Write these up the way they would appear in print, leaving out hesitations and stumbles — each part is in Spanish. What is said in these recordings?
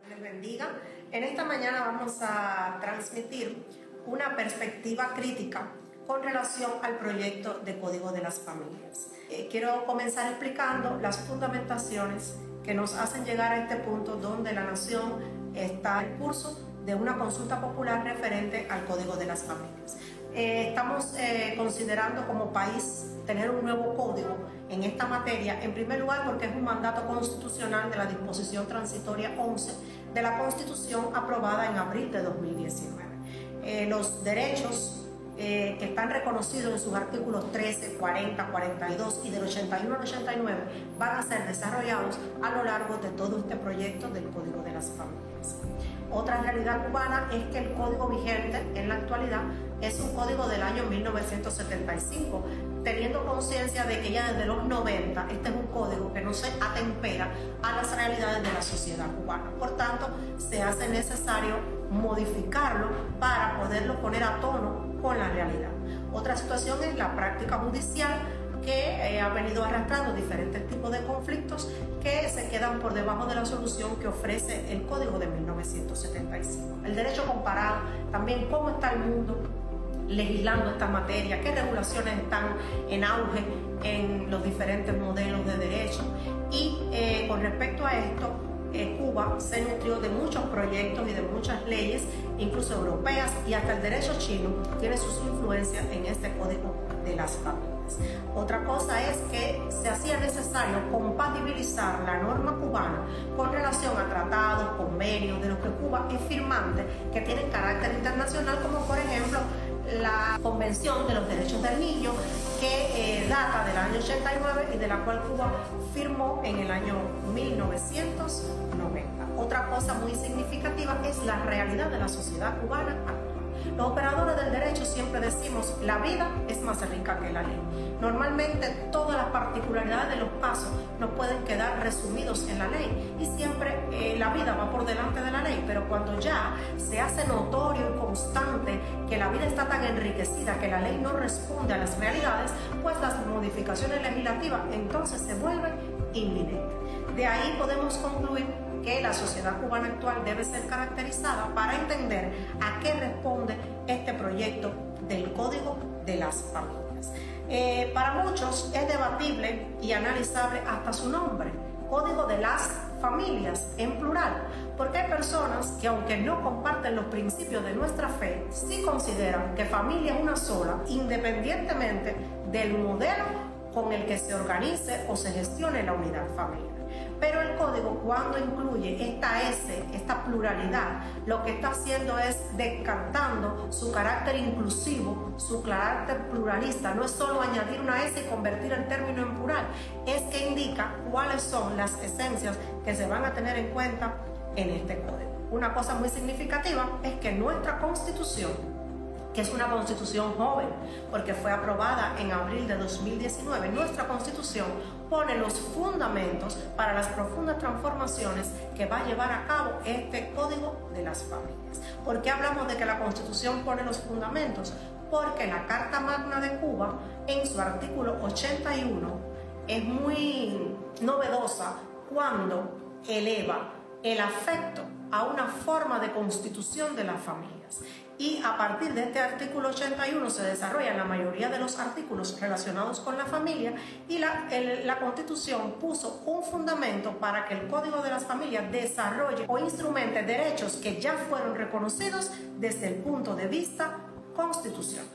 Les bendiga. En esta mañana vamos a transmitir una perspectiva crítica con relación al proyecto de Código de las Familias. Quiero comenzar explicando las fundamentaciones que nos hacen llegar a este punto donde la nación está en curso de una consulta popular referente al Código de las Familias. Estamos considerando como país tener un nuevo código en esta materia, en primer lugar porque es un mandato constitucional de la disposición transitoria 11 de la Constitución aprobada en abril de 2019. Los derechos que están reconocidos en sus artículos 13, 40, 42 y del 81 al 89 van a ser desarrollados a lo largo de todo este proyecto del Código de las Familias. Otra realidad cubana es que el código vigente en la actualidad es un código del año 1975, teniendo conciencia de que ya desde los 90 este es un código que no se atempera a las realidades de la sociedad cubana. Por tanto, se hace necesario modificarlo para poderlo poner a tono con la realidad. Otra situación es la práctica judicial, que ha venido arrastrando diferentes tipos de conflictos que se quedan por debajo de la solución que ofrece el Código de 1975. El derecho comparado, también cómo está el mundo legislando esta materia, qué regulaciones están en auge en los diferentes modelos de derecho. Y con respecto a esto, Cuba se nutrió de muchos proyectos y de muchas leyes, incluso europeas, y hasta el derecho chino tiene sus influencias en este Código de las Familias. Otra cosa es que se hacía necesario compatibilizar la norma cubana con relación a tratados, convenios de los que Cuba es firmante, que tienen carácter internacional, como por ejemplo la Convención de los Derechos del Niño, que data del año 89 y de la cual Cuba firmó en el año 1990. Otra cosa muy significativa es la realidad de la sociedad cubana actual. Los operadores del derecho siempre decimos, la vida es más rica que la ley. Normalmente todas las particularidades de los casos nos pueden quedar resumidos en la ley y siempre la vida va por delante de la ley, pero cuando ya se hace notorio y constante que la vida está tan enriquecida que la ley no responde a las realidades, pues las modificaciones legislativas entonces se vuelven inminentes. De ahí podemos concluir que la sociedad cubana actual debe ser caracterizada para entender a qué responde este proyecto del Código de las Familias. Para muchos es debatible y analizable hasta su nombre, Código de las Familias, en plural, porque hay personas que, aunque no comparten los principios de nuestra fe, sí consideran que familia es una sola, independientemente del modelo con el que se organice o se gestione la unidad familiar. Pero el código, cuando incluye esta pluralidad, lo que está haciendo es descartando su carácter inclusivo, su carácter pluralista. No es solo añadir una S y convertir el término en plural, es que indica cuáles son las esencias que se van a tener en cuenta en este código. Una cosa muy significativa es que nuestra Constitución, que es una constitución joven, porque fue aprobada en abril de 2019, nuestra constitución pone los fundamentos para las profundas transformaciones que va a llevar a cabo este Código de las Familias. ¿Por qué hablamos de que la constitución pone los fundamentos? Porque la Carta Magna de Cuba, en su artículo 81, es muy novedosa cuando eleva el afecto a una forma de constitución de las familias. Y a partir de este artículo 81 se desarrollan la mayoría de los artículos relacionados con la familia, y la Constitución puso un fundamento para que el Código de las Familias desarrolle o instrumente derechos que ya fueron reconocidos desde el punto de vista constitucional.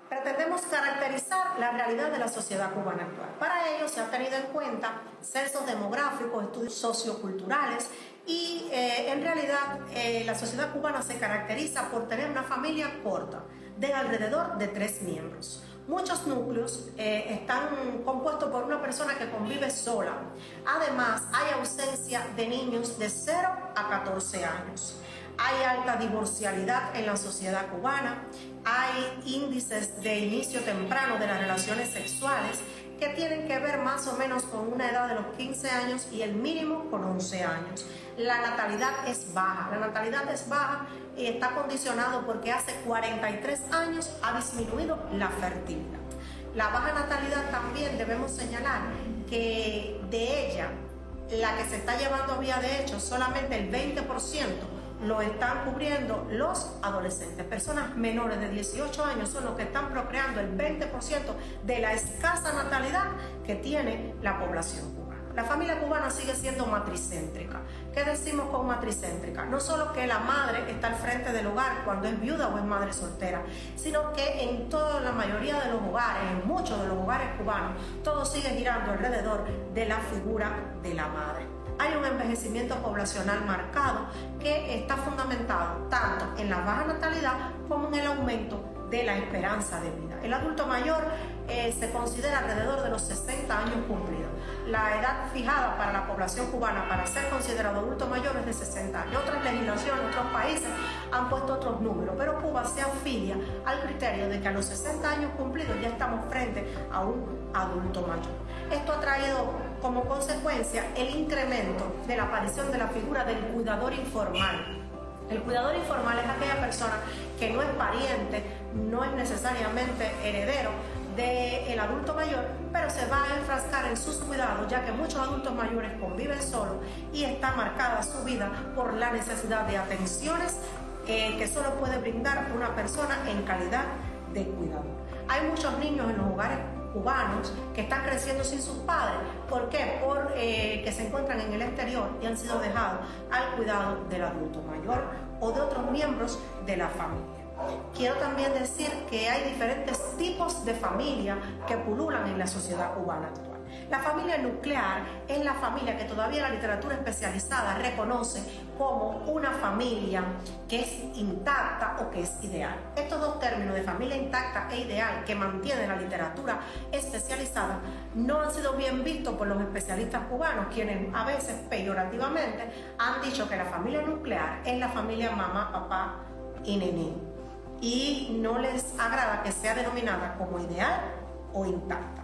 Pretendemos caracterizar la realidad de la sociedad cubana actual. Para ello se han tenido en cuenta censos demográficos, estudios socioculturales y en realidad la sociedad cubana se caracteriza por tener una familia corta, de alrededor de 3 miembros. Muchos núcleos están compuestos por una persona que convive sola. Además, hay ausencia de niños de 0 a 14 años. Hay alta divorcialidad en la sociedad cubana, hay índices de inicio temprano de las relaciones sexuales que tienen que ver más o menos con una edad de los 15 años y el mínimo con 11 años. La natalidad es baja. La natalidad es baja y está condicionado porque hace 43 años ha disminuido la fertilidad. La baja natalidad también debemos señalar que de ella, la que se está llevando a vía de hecho, solamente el 20% lo están cubriendo los adolescentes. Personas menores de 18 años son los que están procreando el 20% de la escasa natalidad que tiene la población cubana. La familia cubana sigue siendo matricéntrica. ¿Qué decimos con matricéntrica? No solo que la madre está al frente del hogar cuando es viuda o es madre soltera, sino que en toda la mayoría de los hogares, en muchos de los hogares cubanos, todo sigue girando alrededor de la figura de la madre. Hay un envejecimiento poblacional marcado que está fundamentado tanto en la baja natalidad como en el aumento de la esperanza de vida. El adulto mayor se considera alrededor de los 60 años cumplidos. La edad fijada para la población cubana para ser considerado adulto mayor es de 60 años. Otras legislaciones, otros países han puesto otros números, pero Cuba se afilia al criterio de que a los 60 años cumplidos ya estamos frente a un adulto mayor. Esto ha traído como consecuencia el incremento de la aparición de la figura del cuidador informal. El cuidador informal es aquella persona que no es pariente, no es necesariamente heredero del adulto mayor, pero se va a enfrascar en sus cuidados, ya que muchos adultos mayores conviven solos y está marcada su vida por la necesidad de atenciones que solo puede brindar una persona en calidad de cuidador. Hay muchos niños en los hogares cubanos que están creciendo sin sus padres. ¿Por qué? Porque se encuentran en el exterior y han sido dejados al cuidado del adulto mayor o de otros miembros de la familia. Quiero también decir que hay diferentes tipos de familia que pululan en la sociedad cubana actual. La familia nuclear es la familia que todavía la literatura especializada reconoce como una familia que es intacta o que es ideal. Estos dos términos de familia intacta e ideal que mantiene la literatura especializada no han sido bien vistos por los especialistas cubanos, quienes a veces peyorativamente han dicho que la familia nuclear es la familia mamá, papá y nené, y no les agrada que sea denominada como ideal o intacta.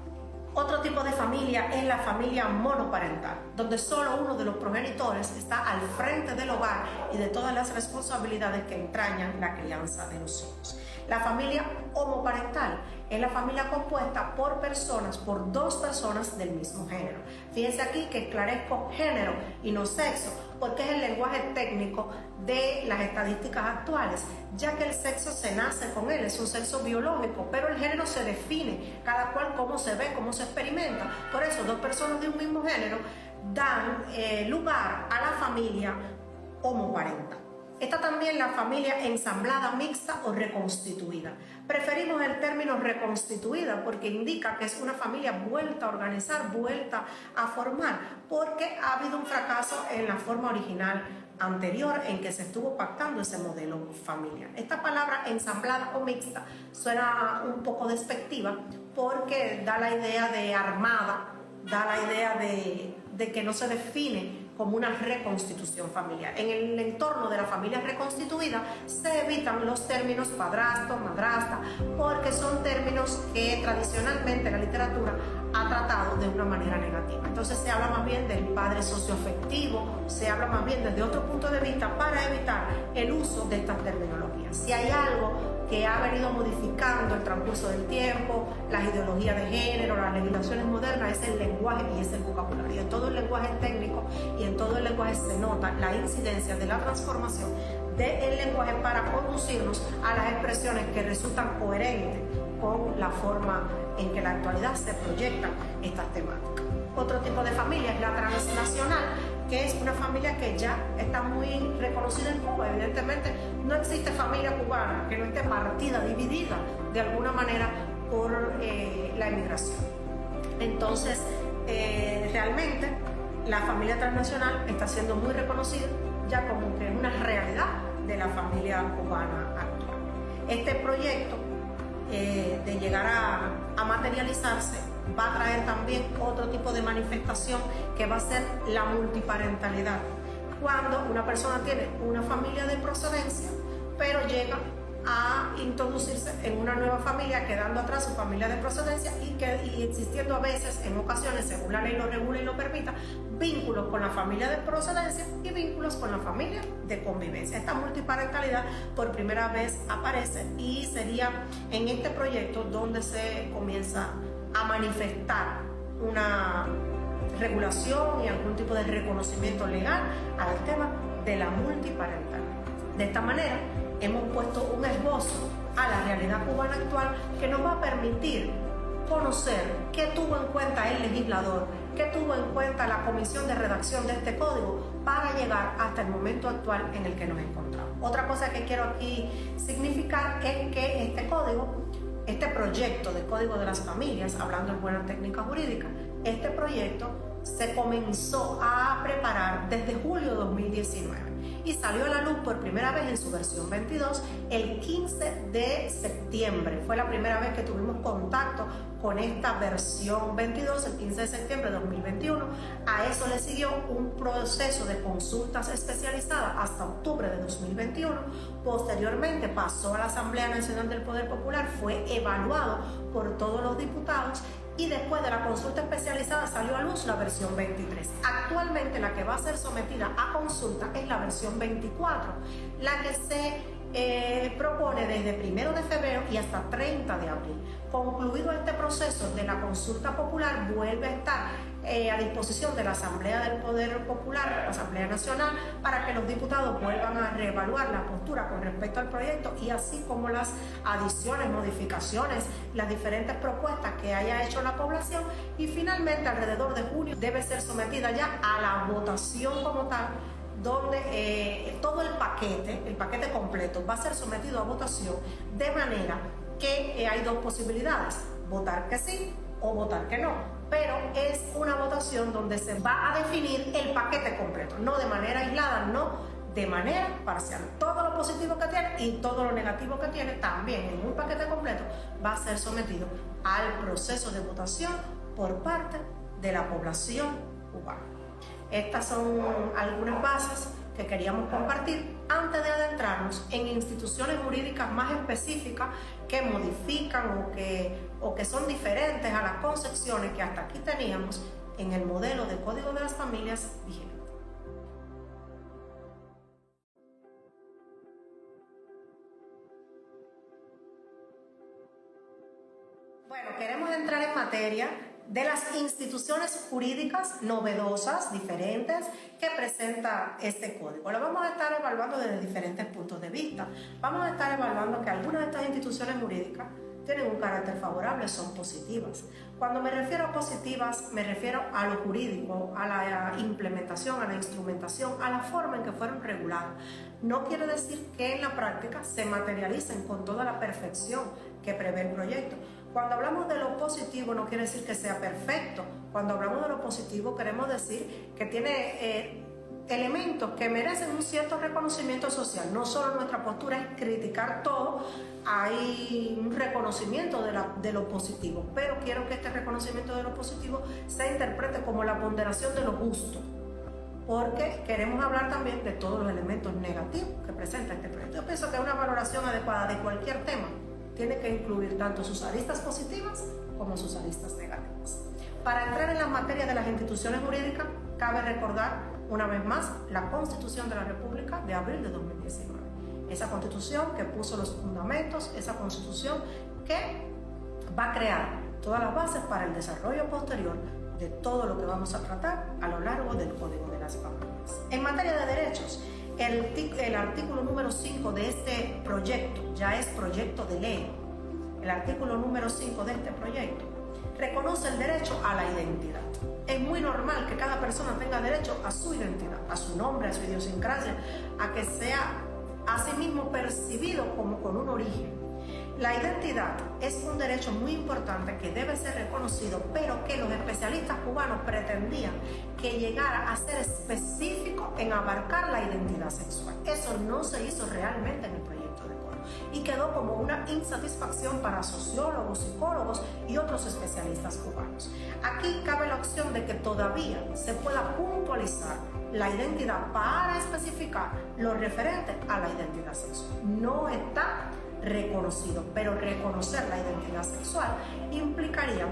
Otro tipo de familia es la familia monoparental, donde solo uno de los progenitores está al frente del hogar y de todas las responsabilidades que entrañan la crianza de los hijos. La familia homoparental es la familia compuesta por dos personas del mismo género. Fíjense aquí que esclarezco género y no sexo, porque es el lenguaje técnico de las estadísticas actuales, ya que el sexo se nace con él, es un sexo biológico, pero el género se define, cada cual cómo se ve, cómo se experimenta. Por eso, dos personas de un mismo género dan lugar a la familia homoparental. Está también la familia ensamblada, mixta o reconstituida. Preferimos el término reconstituida porque indica que es una familia vuelta a organizar, vuelta a formar, porque ha habido un fracaso en la forma original anterior en que se estuvo pactando ese modelo familiar. Esta palabra ensamblada o mixta suena un poco despectiva porque da la idea de armada, da la idea de que no se define como una reconstitución familiar. En el entorno de la familia reconstituida se evitan los términos padrastro, madrastra, porque son términos que tradicionalmente la literatura ha tratado de una manera negativa. Entonces se habla más bien del padre socioafectivo, se habla más bien desde otro punto de vista para evitar el uso de estas terminologías. Si hay algo que ha venido modificando el transcurso del tiempo, las ideologías de género, las legislaciones modernas, es el lenguaje y es el vocabulario. En todo el lenguaje técnico y en todo el lenguaje se nota la incidencia de la transformación del lenguaje para conducirnos a las expresiones que resultan coherentes con la forma en que en la actualidad se proyectan estas temáticas. Otro tipo de familia es la transnacional, que es una familia que ya está muy reconocida en Cuba. Evidentemente no existe familia cubana que no esté partida, dividida de alguna manera por la emigración. Entonces, realmente la familia transnacional está siendo muy reconocida ya como que es una realidad de la familia cubana actual. Este proyecto de llegar a materializarse va a traer también otro tipo de manifestación que va a ser la multiparentalidad. Cuando una persona tiene una familia de procedencia, pero llega a introducirse en una nueva familia, quedando atrás su familia de procedencia y existiendo a veces, en ocasiones, según la ley lo regula y lo permita, vínculos con la familia de procedencia y vínculos con la familia de convivencia. Esta multiparentalidad por primera vez aparece y sería en este proyecto donde se comienza a manifestar una regulación y algún tipo de reconocimiento legal al tema de la multiparentalidad. De esta manera, hemos puesto un esbozo a la realidad cubana actual que nos va a permitir conocer qué tuvo en cuenta el legislador, qué tuvo en cuenta la comisión de redacción de este código para llegar hasta el momento actual en el que nos encontramos. Otra cosa que quiero aquí significar es que este código, este proyecto de Código de las Familias, hablando en buena técnica jurídica, este proyecto se comenzó a preparar desde julio de 2019 y salió a la luz por primera vez en su versión 22 el 15 de septiembre. Fue la primera vez que tuvimos contacto con esta versión 22, el 15 de septiembre de 2021. A eso le siguió un proceso de consultas especializadas hasta octubre de 2021. Posteriormente pasó a la Asamblea Nacional del Poder Popular, fue evaluado por todos los diputados y después de la consulta especializada salió a luz la versión 23. Actualmente la que va a ser sometida a consulta es la versión 24, la que se propone desde 1 de febrero y hasta 30 de abril. Concluido este proceso de la consulta popular, vuelve a estar a disposición de la Asamblea del Poder Popular, la Asamblea Nacional, para que los diputados vuelvan a reevaluar la postura con respecto al proyecto y así como las adiciones, modificaciones, las diferentes propuestas que haya hecho la población, y finalmente alrededor de junio debe ser sometida ya a la votación como tal, donde todo el paquete completo va a ser sometido a votación, de manera que hay dos posibilidades: votar que sí o votar que no, pero es una votación donde se va a definir el paquete completo, no de manera aislada, no de manera parcial. Todo lo positivo que tiene y todo lo negativo que tiene también en un paquete completo va a ser sometido al proceso de votación por parte de la población cubana. Estas son algunas bases que queríamos compartir antes de adentrarnos en instituciones jurídicas más específicas que modifican o que son diferentes a las concepciones que hasta aquí teníamos en el modelo de Código de las Familias vigente. Bueno, queremos entrar en materia de las instituciones jurídicas novedosas, diferentes, que presenta este código. Lo vamos a estar evaluando desde diferentes puntos de vista. Vamos a estar evaluando que algunas de estas instituciones jurídicas tienen un carácter favorable, son positivas. Cuando me refiero a positivas, me refiero a lo jurídico, a la implementación, a la instrumentación, a la forma en que fueron reguladas. No quiere decir que en la práctica se materialicen con toda la perfección que prevé el proyecto. Cuando hablamos de lo positivo no quiere decir que sea perfecto. Cuando hablamos de lo positivo queremos decir que tiene elementos que merecen un cierto reconocimiento social. No solo nuestra postura es criticar todo, hay un reconocimiento de lo positivo, pero quiero que este reconocimiento de lo positivo se interprete como la ponderación de lo justo, porque queremos hablar también de todos los elementos negativos que presenta este proyecto. Yo pienso que una valoración adecuada de cualquier tema tiene que incluir tanto sus aristas positivas como sus aristas negativas. Para entrar en la materia de las instituciones jurídicas, cabe recordar una vez más la Constitución de la República de abril de 2019. Esa Constitución que puso los fundamentos, esa Constitución que va a crear todas las bases para el desarrollo posterior de todo lo que vamos a tratar a lo largo del Código de las Familias. En materia de derechos, el artículo número 5 de este proyecto ya es proyecto de ley. El artículo número 5 de este proyecto reconoce el derecho a la identidad. Es muy normal que cada persona tenga derecho a su identidad, a su nombre, a su idiosincrasia, a que sea a sí mismo percibido como con un origen. La identidad es un derecho muy importante que debe ser reconocido, pero que los especialistas cubanos pretendían que llegara a ser específico en abarcar la identidad sexual. Eso no se hizo realmente en el proyecto de código y quedó como una insatisfacción para sociólogos, psicólogos y otros especialistas cubanos. Aquí cabe la opción de que todavía se pueda puntualizar la identidad para especificar lo referente a la identidad sexual. No está reconocido. Pero reconocer la identidad sexual implicaría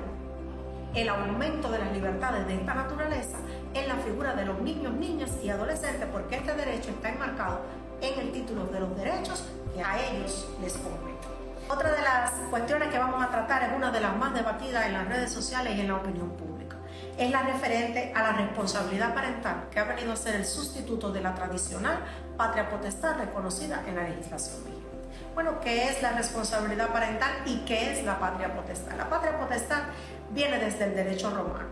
el aumento de las libertades de esta naturaleza en la figura de los niños, niñas y adolescentes, porque este derecho está enmarcado en el título de los derechos que a ellos les compete. Otra de las cuestiones que vamos a tratar es una de las más debatidas en las redes sociales y en la opinión pública. Es la referente a la responsabilidad parental, que ha venido a ser el sustituto de la tradicional patria potestad reconocida en la legislación vigente. Bueno, ¿qué es la responsabilidad parental y qué es la patria potestad? La patria potestad viene desde el derecho romano.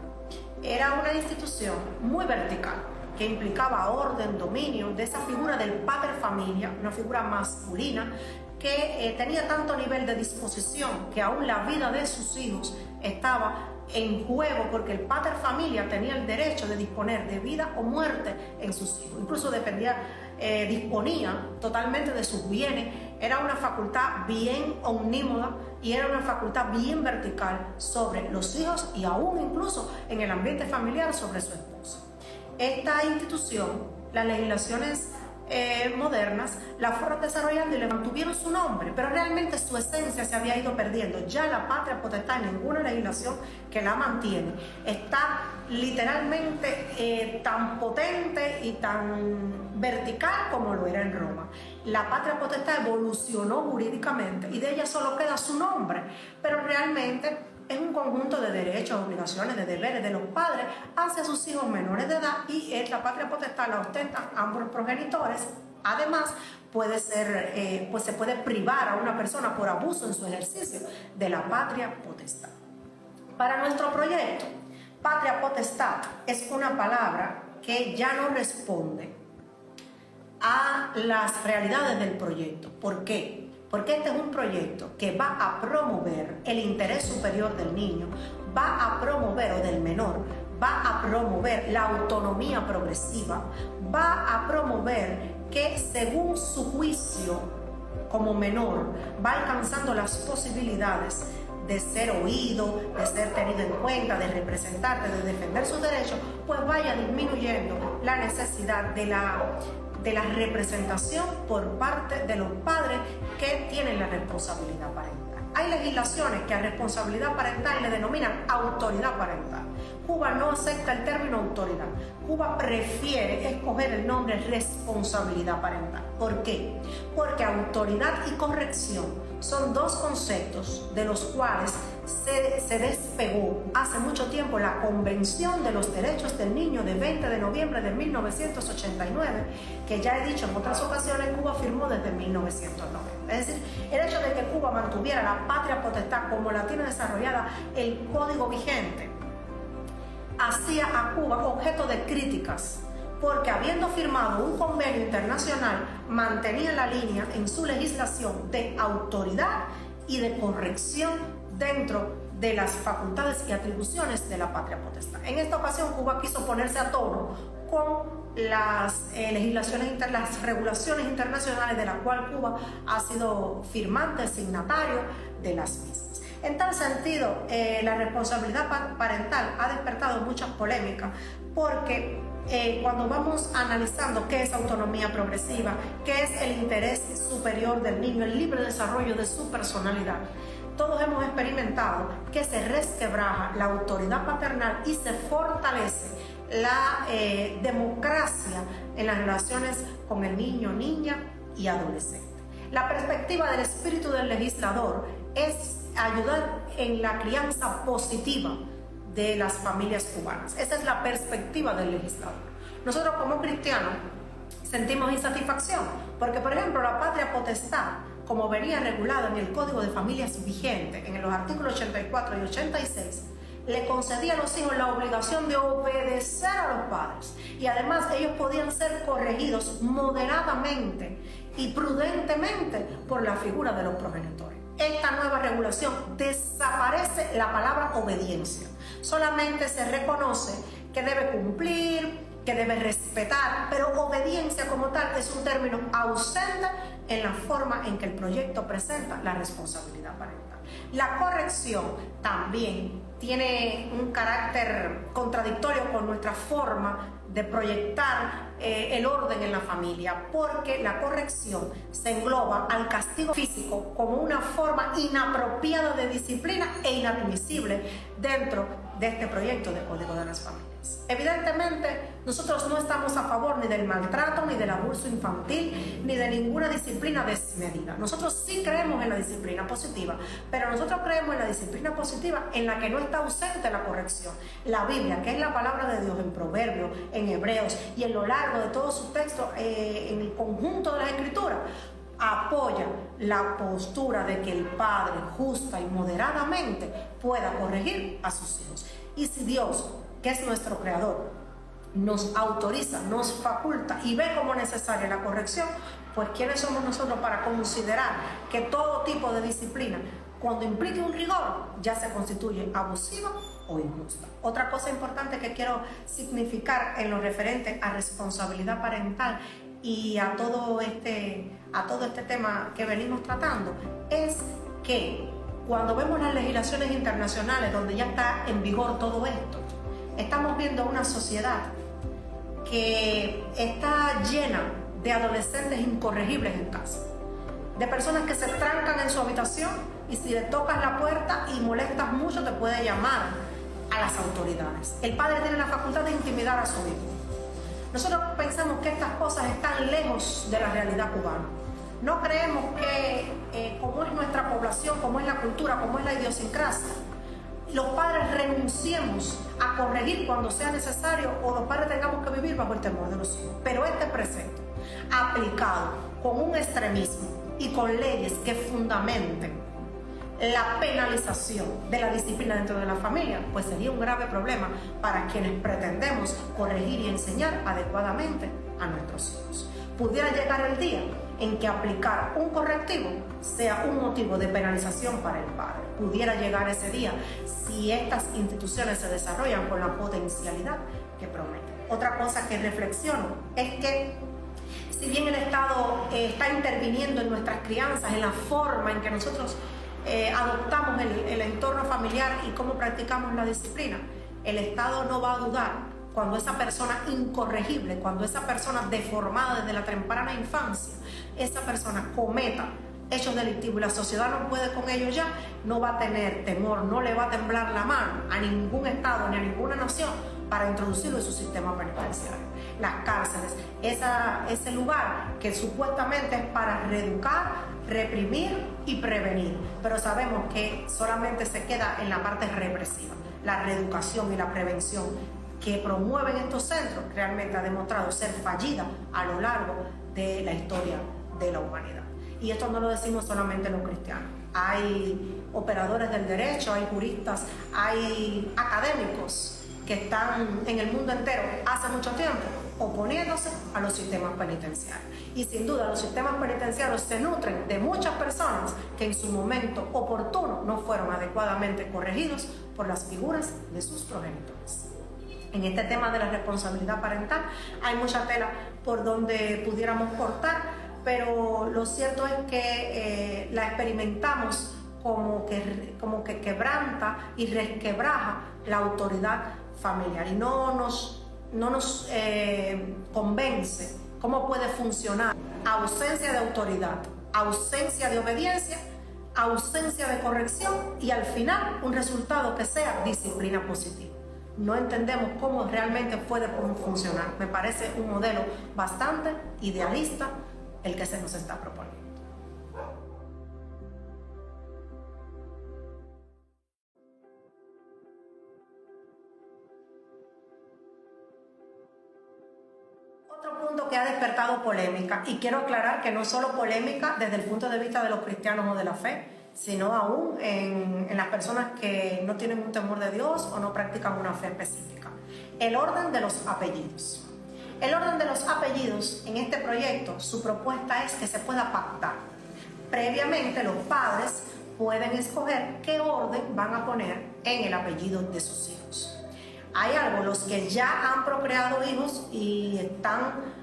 Era una institución muy vertical que implicaba orden, dominio de esa figura del pater familia, una figura masculina que tenía tanto nivel de disposición que aún la vida de sus hijos estaba en juego, porque el pater familia tenía el derecho de disponer de vida o muerte en sus hijos. Incluso disponía totalmente de sus bienes. Era una facultad bien omnímoda y era una facultad bien vertical sobre los hijos y aún incluso en el ambiente familiar sobre su esposa. Esta institución, las legislaciones modernas la fueron desarrollando y le mantuvieron su nombre, pero realmente su esencia se había ido perdiendo. Ya la patria potestad, en ninguna legislación que la mantiene, está literalmente tan potente y tan vertical como lo era en Roma. La patria potestad evolucionó jurídicamente y de ella solo queda su nombre, pero realmente es un conjunto de derechos, obligaciones, de deberes de los padres hacia sus hijos menores de edad, y la patria potestad la ostentan ambos progenitores. Además, se puede privar a una persona por abuso en su ejercicio de la patria potestad. Para nuestro proyecto, patria potestad es una palabra que ya no responde a las realidades del proyecto. ¿Por qué? Porque este es un proyecto que va a promover el interés superior del niño, va a promover, o del menor, va a promover la autonomía progresiva, va a promover que según su juicio como menor va alcanzando las posibilidades de ser oído, de ser tenido en cuenta, de representar, de defender sus derechos, pues vaya disminuyendo la necesidad de la representación por parte de los padres que tienen la responsabilidad parental. Hay legislaciones que a responsabilidad parental le denominan autoridad parental. Cuba no acepta el término autoridad. Cuba prefiere escoger el nombre responsabilidad parental. ¿Por qué? Porque autoridad y corrección son dos conceptos de los cuales se despegó hace mucho tiempo la Convención de los Derechos del Niño de 20 de noviembre de 1989, que ya he dicho en otras ocasiones, Cuba firmó desde 1990. Es decir, el hecho de que Cuba mantuviera la patria potestad como la tiene desarrollada el código vigente, hacía a Cuba objeto de críticas, porque habiendo firmado un convenio internacional, mantenía la línea en su legislación de autoridad y de corrección dentro de las facultades y atribuciones de la patria potestad. En esta ocasión, Cuba quiso ponerse a tono con las las regulaciones internacionales de las cuales Cuba ha sido firmante, signatario de las mismas. En tal sentido, la responsabilidad parental ha despertado muchas polémicas, porque cuando vamos analizando qué es autonomía progresiva, qué es el interés superior del niño, el libre desarrollo de su personalidad, todos hemos experimentado que se resquebraja la autoridad paternal y se fortalece la democracia en las relaciones con el niño, niña y adolescente. La perspectiva del espíritu del legislador es ayudar en la crianza positiva de las familias cubanas. Esa es la perspectiva del legislador. Nosotros como cristianos sentimos insatisfacción porque, por ejemplo, la patria potestad, como venía regulado en el Código de Familias vigente, en los artículos 84 y 86, le concedía a los hijos la obligación de obedecer a los padres, y además ellos podían ser corregidos moderadamente y prudentemente por la figura de los progenitores. Esta nueva regulación desaparece la palabra obediencia. Solamente se reconoce que debe cumplir, que debe respetar, pero obediencia como tal es un término ausente en la forma en que el proyecto presenta la responsabilidad parental. La corrección también tiene un carácter contradictorio con nuestra forma de proyectar el orden en la familia, porque la corrección se engloba al castigo físico como una forma inapropiada de disciplina e inadmisible dentro de este proyecto de Código de las Familias. Evidentemente, nosotros no estamos a favor ni del maltrato, ni del abuso infantil, ni de ninguna disciplina desmedida. Nosotros sí creemos en la disciplina positiva, pero nosotros creemos en la disciplina positiva en la que no está ausente la corrección. La Biblia, que es la palabra de Dios en Proverbios, en Hebreos y en lo largo de todos sus textos, en el conjunto de las Escrituras, apoya la postura de que el padre justa y moderadamente pueda corregir a sus hijos. Y si Dios, que es nuestro creador, nos autoriza, nos faculta y ve como necesaria la corrección, pues ¿quiénes somos nosotros para considerar que todo tipo de disciplina, cuando implique un rigor, ya se constituye abusiva o injusta? Otra cosa importante que quiero significar en lo referente a responsabilidad parental y a todo este tema que venimos tratando es que cuando vemos las legislaciones internacionales donde ya está en vigor todo esto, estamos viendo una sociedad que está llena de adolescentes incorregibles en casa, de personas que se trancan en su habitación y si le tocas la puerta y molestas mucho te puede llamar a las autoridades. El padre tiene la facultad de intimidar a su hijo. Nosotros pensamos que estas cosas están lejos de la realidad cubana. No creemos que, como es nuestra población, como es la cultura, como es la idiosincrasia, los padres renunciemos a corregir cuando sea necesario o los padres tengamos que vivir bajo el temor de los hijos. Pero este precepto, aplicado con un extremismo y con leyes que fundamenten la penalización de la disciplina dentro de la familia, pues sería un grave problema para quienes pretendemos corregir y enseñar adecuadamente a nuestros hijos. Pudiera llegar el día en que aplicar un correctivo sea un motivo de penalización para el padre. Pudiera llegar ese día si estas instituciones se desarrollan con la potencialidad que prometen. Otra cosa que reflexiono es que si bien el Estado está interviniendo en nuestras crianzas, en la forma en que nosotros adoptamos el entorno familiar y cómo practicamos la disciplina, el Estado no va a dudar cuando esa persona incorregible, cuando esa persona deformada desde la temprana infancia, esa persona cometa hechos delictivos y la sociedad no puede con ello ya, no va a tener temor, no le va a temblar la mano a ningún Estado ni a ninguna nación para introducirlo en su sistema penitenciario. Las cárceles, ese lugar que supuestamente es para reeducar, reprimir y prevenir, pero sabemos que solamente se queda en la parte represiva. La reeducación y la prevención que promueven estos centros realmente ha demostrado ser fallida a lo largo de la historia de la humanidad. Y esto no lo decimos solamente los cristianos. Hay operadores del derecho, hay juristas, hay académicos que están en el mundo entero hace mucho tiempo oponiéndose a los sistemas penitenciarios. Y sin duda los sistemas penitenciarios se nutren de muchas personas que en su momento oportuno no fueron adecuadamente corregidos por las figuras de sus progenitores. En este tema de la responsabilidad parental hay mucha tela por donde pudiéramos cortar, pero lo cierto es que la experimentamos como que quebranta y resquebraja la autoridad familiar y no nos convence cómo puede funcionar ausencia de autoridad, ausencia de obediencia, ausencia de corrección y al final un resultado que sea disciplina positiva. No entendemos cómo realmente puede funcionar. Me parece un modelo bastante idealista el que se nos está proponiendo. Otro punto que ha despertado polémica, y quiero aclarar que no solo polémica desde el punto de vista de los cristianos o de la fe, sino aún en las personas que no tienen un temor de Dios o no practican una fe específica. El orden de los apellidos. El orden de los apellidos en este proyecto, su propuesta es que se pueda pactar. Previamente los padres pueden escoger qué orden van a poner en el apellido de sus hijos. Hay algo, los que ya han procreado hijos y están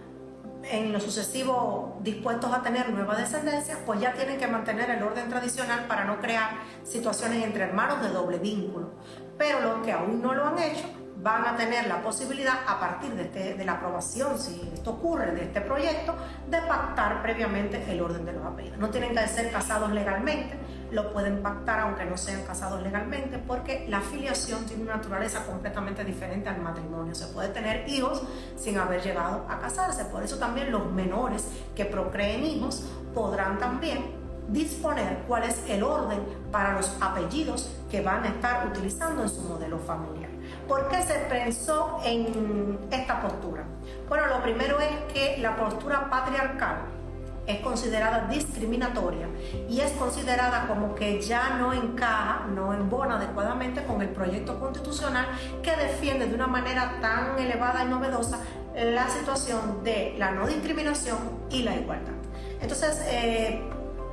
en lo sucesivo dispuestos a tener nueva descendencia, pues ya tienen que mantener el orden tradicional para no crear situaciones entre hermanos de doble vínculo. pero los que aún no lo han hecho van a tener la posibilidad, a partir de la aprobación, si esto ocurre, de este proyecto, de pactar previamente el orden de los apellidos. No tienen que ser casados legalmente, lo pueden pactar aunque no sean casados legalmente, porque la filiación tiene una naturaleza completamente diferente al matrimonio. Se puede tener hijos sin haber llegado a casarse. Por eso también los menores que procreen hijos podrán también disponer cuál es el orden para los apellidos que van a estar utilizando en su modelo familiar. ¿Por qué se pensó en esta postura? Bueno, lo primero es que la postura patriarcal es considerada discriminatoria y es considerada como que ya no encaja, no embona adecuadamente con el proyecto constitucional que defiende de una manera tan elevada y novedosa la situación de la no discriminación y la igualdad. Entonces,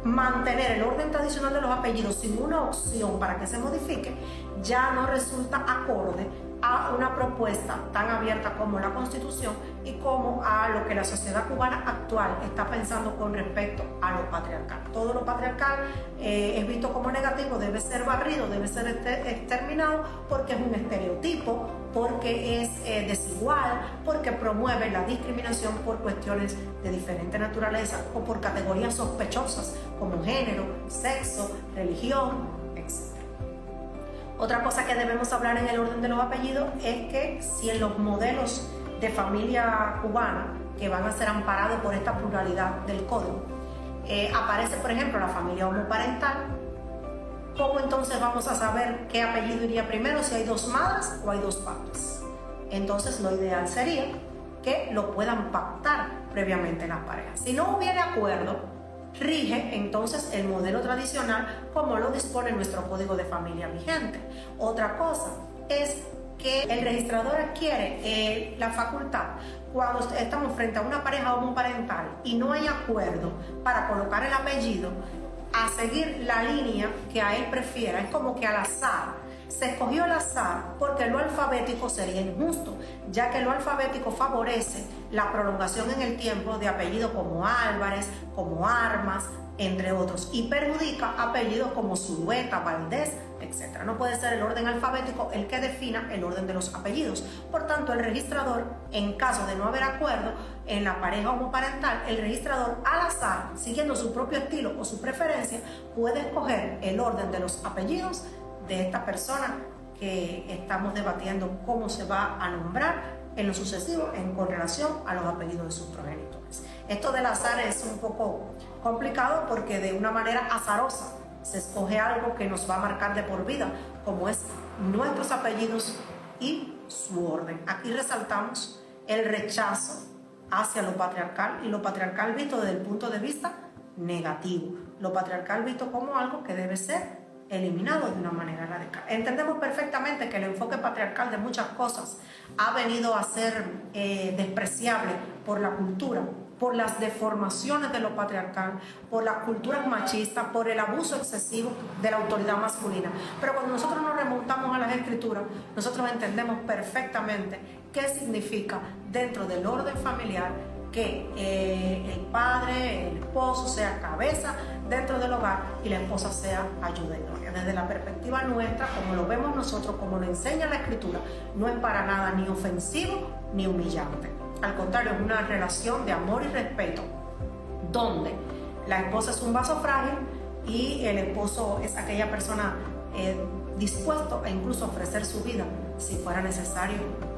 mantener el orden tradicional de los apellidos sin una opción para que se modifique ya no resulta acorde a una propuesta tan abierta como la Constitución y como a lo que la sociedad cubana actual está pensando con respecto a lo patriarcal. Todo lo patriarcal es visto como negativo, debe ser barrido, debe ser exterminado porque es un estereotipo, porque es desigual, porque promueve la discriminación por cuestiones de diferente naturaleza o por categorías sospechosas como género, sexo, religión, etc. Otra cosa que debemos hablar en el orden de los apellidos es que si en los modelos de familia cubana que van a ser amparados por esta pluralidad del código aparece, por ejemplo, la familia homoparental, ¿cómo entonces vamos a saber qué apellido iría primero, si hay dos madres o hay dos padres? Entonces lo ideal sería que lo puedan pactar previamente las parejas. Si no hubiera acuerdo, rige entonces el modelo tradicional como lo dispone nuestro código de familia vigente. Otra cosa es que el registrador adquiere la facultad cuando estamos frente a una pareja homoparental y no hay acuerdo para colocar el apellido, a seguir la línea que a él prefiera. Es como que al azar. Se escogió el azar porque lo alfabético sería injusto, ya que lo alfabético favorece la prolongación en el tiempo de apellidos como Álvarez, como Armas, entre otros, y perjudica apellidos como Zulueta, Valdés, etc. No puede ser el orden alfabético el que defina el orden de los apellidos. Por tanto, el registrador, en caso de no haber acuerdo en la pareja homoparental, el registrador al azar, siguiendo su propio estilo o su preferencia, puede escoger el orden de los apellidos de esta persona que estamos debatiendo cómo se va a nombrar en lo sucesivo con relación a los apellidos de sus progenitores. Esto del azar es un poco complicado porque de una manera azarosa se escoge algo que nos va a marcar de por vida, como es nuestros apellidos y su orden. Aquí resaltamos el rechazo hacia lo patriarcal, y lo patriarcal visto desde el punto de vista negativo, lo patriarcal visto como algo que debe ser eliminado de una manera radical. Entendemos perfectamente que el enfoque patriarcal de muchas cosas ha venido a ser despreciable por la cultura, por las deformaciones de lo patriarcal, por las culturas machistas, por el abuso excesivo de la autoridad masculina. Pero cuando nosotros nos remontamos a las escrituras, nosotros entendemos perfectamente qué significa dentro del orden familiar que el padre, el esposo sea cabeza dentro del hogar y la esposa sea ayuda idónea. Desde la perspectiva nuestra, como lo vemos nosotros, como lo enseña la escritura, no es para nada ni ofensivo ni humillante. Al contrario, es una relación de amor y respeto, donde la esposa es un vaso frágil y el esposo es aquella persona dispuesto a incluso ofrecer su vida si fuera necesario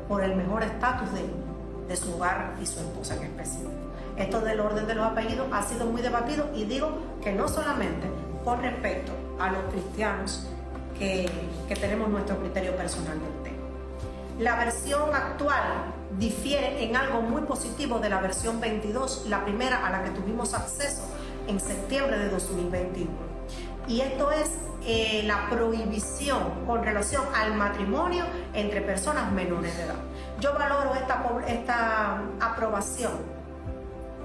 por el mejor estatus de su hogar y su esposa en específico. Esto del orden de los apellidos ha sido muy debatido, y digo que no solamente con respecto a los cristianos que tenemos nuestro criterio personal del tema. La versión actual difiere en algo muy positivo de la versión 22, la primera a la que tuvimos acceso en septiembre de 2021. Y esto es la prohibición con relación al matrimonio entre personas menores de edad. Yo valoro esta aprobación.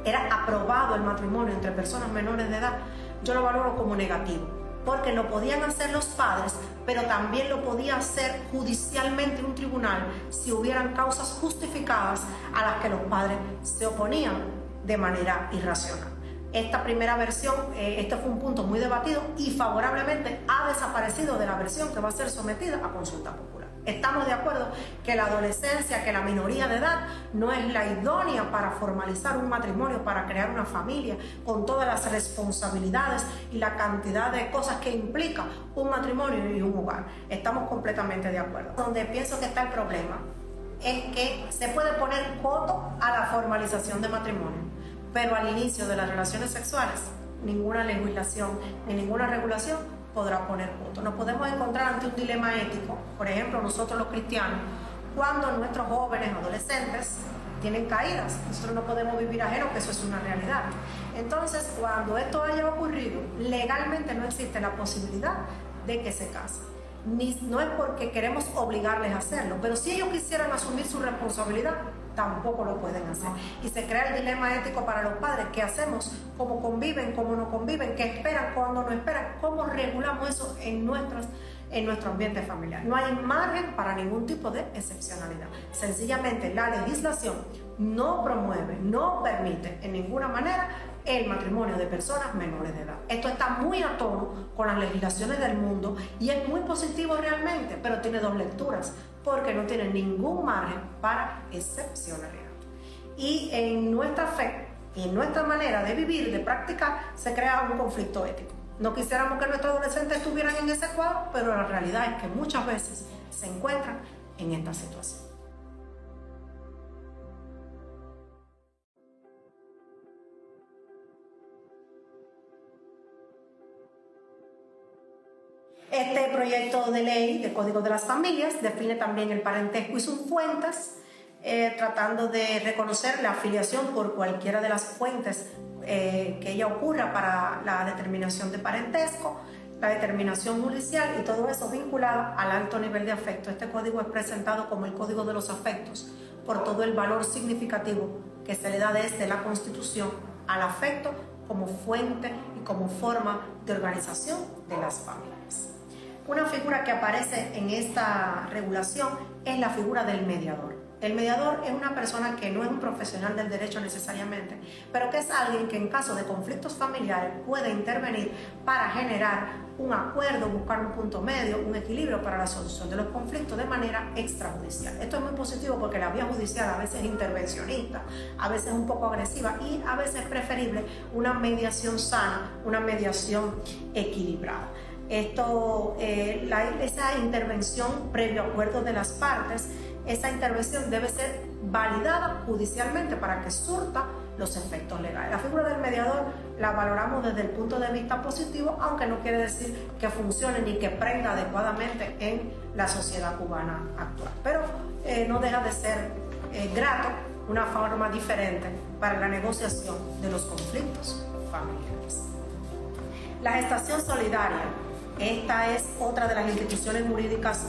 Era aprobado el matrimonio entre personas menores de edad. Yo lo valoro como negativo, porque lo podían hacer los padres, pero también lo podía hacer judicialmente un tribunal si hubieran causas justificadas a las que los padres se oponían de manera irracional. Esta primera versión, este fue un punto muy debatido y favorablemente ha desaparecido de la versión que va a ser sometida a consulta popular. Estamos de acuerdo que la adolescencia, que la minoría de edad no es la idónea para formalizar un matrimonio, para crear una familia, con todas las responsabilidades y la cantidad de cosas que implica un matrimonio y un hogar. Estamos completamente de acuerdo. Donde pienso que está el problema es que se puede poner coto a la formalización de matrimonio, pero al inicio de las relaciones sexuales ninguna legislación ni ninguna regulación podrá poner punto. Nos podemos encontrar ante un dilema ético, por ejemplo, nosotros los cristianos, cuando nuestros jóvenes, adolescentes, tienen caídas. Nosotros no podemos vivir ajeno, que eso es una realidad. Entonces, cuando esto haya ocurrido, legalmente no existe la posibilidad de que se casen. No es porque queremos obligarles a hacerlo, pero si ellos quisieran asumir su responsabilidad, tampoco lo pueden hacer. Y se crea el dilema ético para los padres. ¿Qué hacemos? ¿Cómo conviven? ¿Cómo no conviven? ¿Qué esperan? ¿Cuándo no esperan? ¿Cómo regulamos eso en nuestro ambiente familiar? No hay margen para ningún tipo de excepcionalidad. Sencillamente la legislación no promueve, no permite en ninguna manera el matrimonio de personas menores de edad. Esto está muy a tono con las legislaciones del mundo y es muy positivo realmente, pero tiene dos lecturas, porque no tiene ningún margen para excepcionalidad. Y en nuestra fe y en nuestra manera de vivir, de practicar, se crea un conflicto ético. No quisiéramos que nuestros adolescentes estuvieran en ese cuadro, pero la realidad es que muchas veces se encuentran en esta situación. Este proyecto de ley de Código de las Familias define también el parentesco y sus fuentes, tratando de reconocer la afiliación por cualquiera de las fuentes que ella ocurra para la determinación de parentesco, la determinación judicial y todo eso vinculado al alto nivel de afecto. Este código es presentado como el Código de los Afectos por todo el valor significativo que se le da desde la Constitución al afecto como fuente y como forma de organización de las familias. Una figura que aparece en esta regulación es la figura del mediador. El mediador es una persona que no es un profesional del derecho necesariamente, pero que es alguien que en caso de conflictos familiares puede intervenir para generar un acuerdo, buscar un punto medio, un equilibrio para la solución de los conflictos de manera extrajudicial. Esto es muy positivo porque la vía judicial a veces es intervencionista, a veces es un poco agresiva y a veces es preferible una mediación sana, una mediación equilibrada. Esa intervención previo acuerdo de las partes, esa intervención debe ser validada judicialmente para que surta los efectos legales. La figura del mediador la valoramos desde el punto de vista positivo, aunque no quiere decir que funcione ni que prenda adecuadamente en la sociedad cubana actual. Pero no deja de ser grato, una forma diferente para la negociación de los conflictos familiares. La gestación solidaria. Esta es otra de las instituciones jurídicas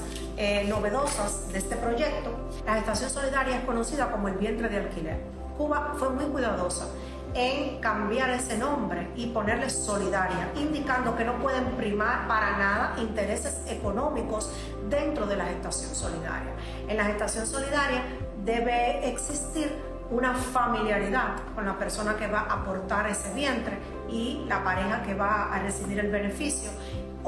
novedosas de este proyecto. La gestación solidaria es conocida como el vientre de alquiler. Cuba fue muy cuidadosa en cambiar ese nombre y ponerle solidaria, indicando que no pueden primar para nada intereses económicos dentro de la gestación solidaria. En la gestación solidaria debe existir una familiaridad con la persona que va a aportar ese vientre y la pareja que va a recibir el beneficio,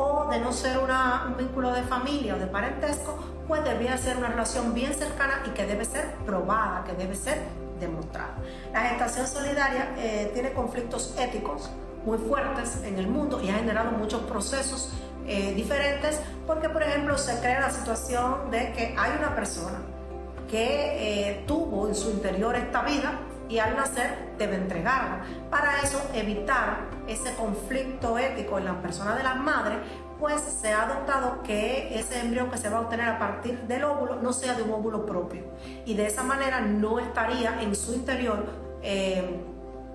o de no ser un vínculo de familia o de parentesco, pues debía ser una relación bien cercana y que debe ser probada, que debe ser demostrada. La gestación solidaria tiene conflictos éticos muy fuertes en el mundo y ha generado muchos procesos diferentes, porque por ejemplo se crea la situación de que hay una persona que tuvo en su interior esta vida y al nacer debe entregarla. Para eso, evitar ese conflicto ético en la persona de la madre, pues se ha adoptado que ese embrión que se va a obtener a partir del óvulo no sea de un óvulo propio, y de esa manera no estaría en su interior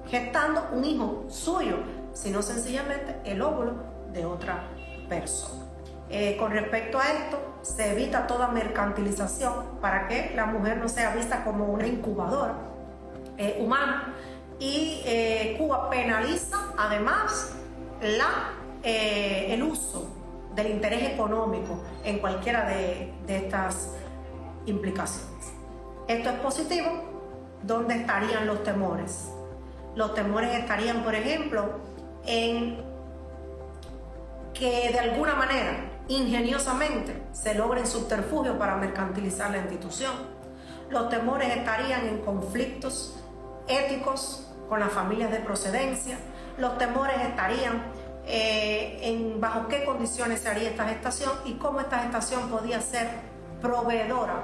gestando un hijo suyo, sino sencillamente el óvulo de otra persona. Con respecto a esto, se evita toda mercantilización para que la mujer no sea vista como una incubadora humana, y Cuba penaliza además el uso del interés económico en cualquiera de estas implicaciones. Esto es positivo. ¿Dónde estarían los temores? Los temores estarían, por ejemplo, en que de alguna manera, ingeniosamente, se logren subterfugios para mercantilizar la institución. Los temores estarían en conflictos éticos con las familias de procedencia. Los temores estarían en bajo qué condiciones se haría esta gestación y cómo esta gestación podía ser proveedora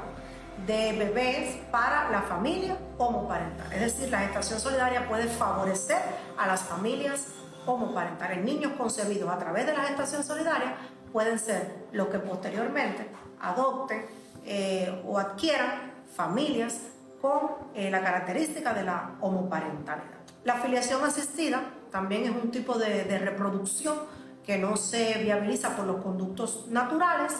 de bebés para la familia homoparental. Es decir, la gestación solidaria puede favorecer a las familias homoparentales. Niños concebidos a través de la gestación solidaria pueden ser los que posteriormente adopten o adquieran familias con la característica de la homoparentalidad. La filiación asistida también es un tipo de reproducción que no se viabiliza por los conductos naturales.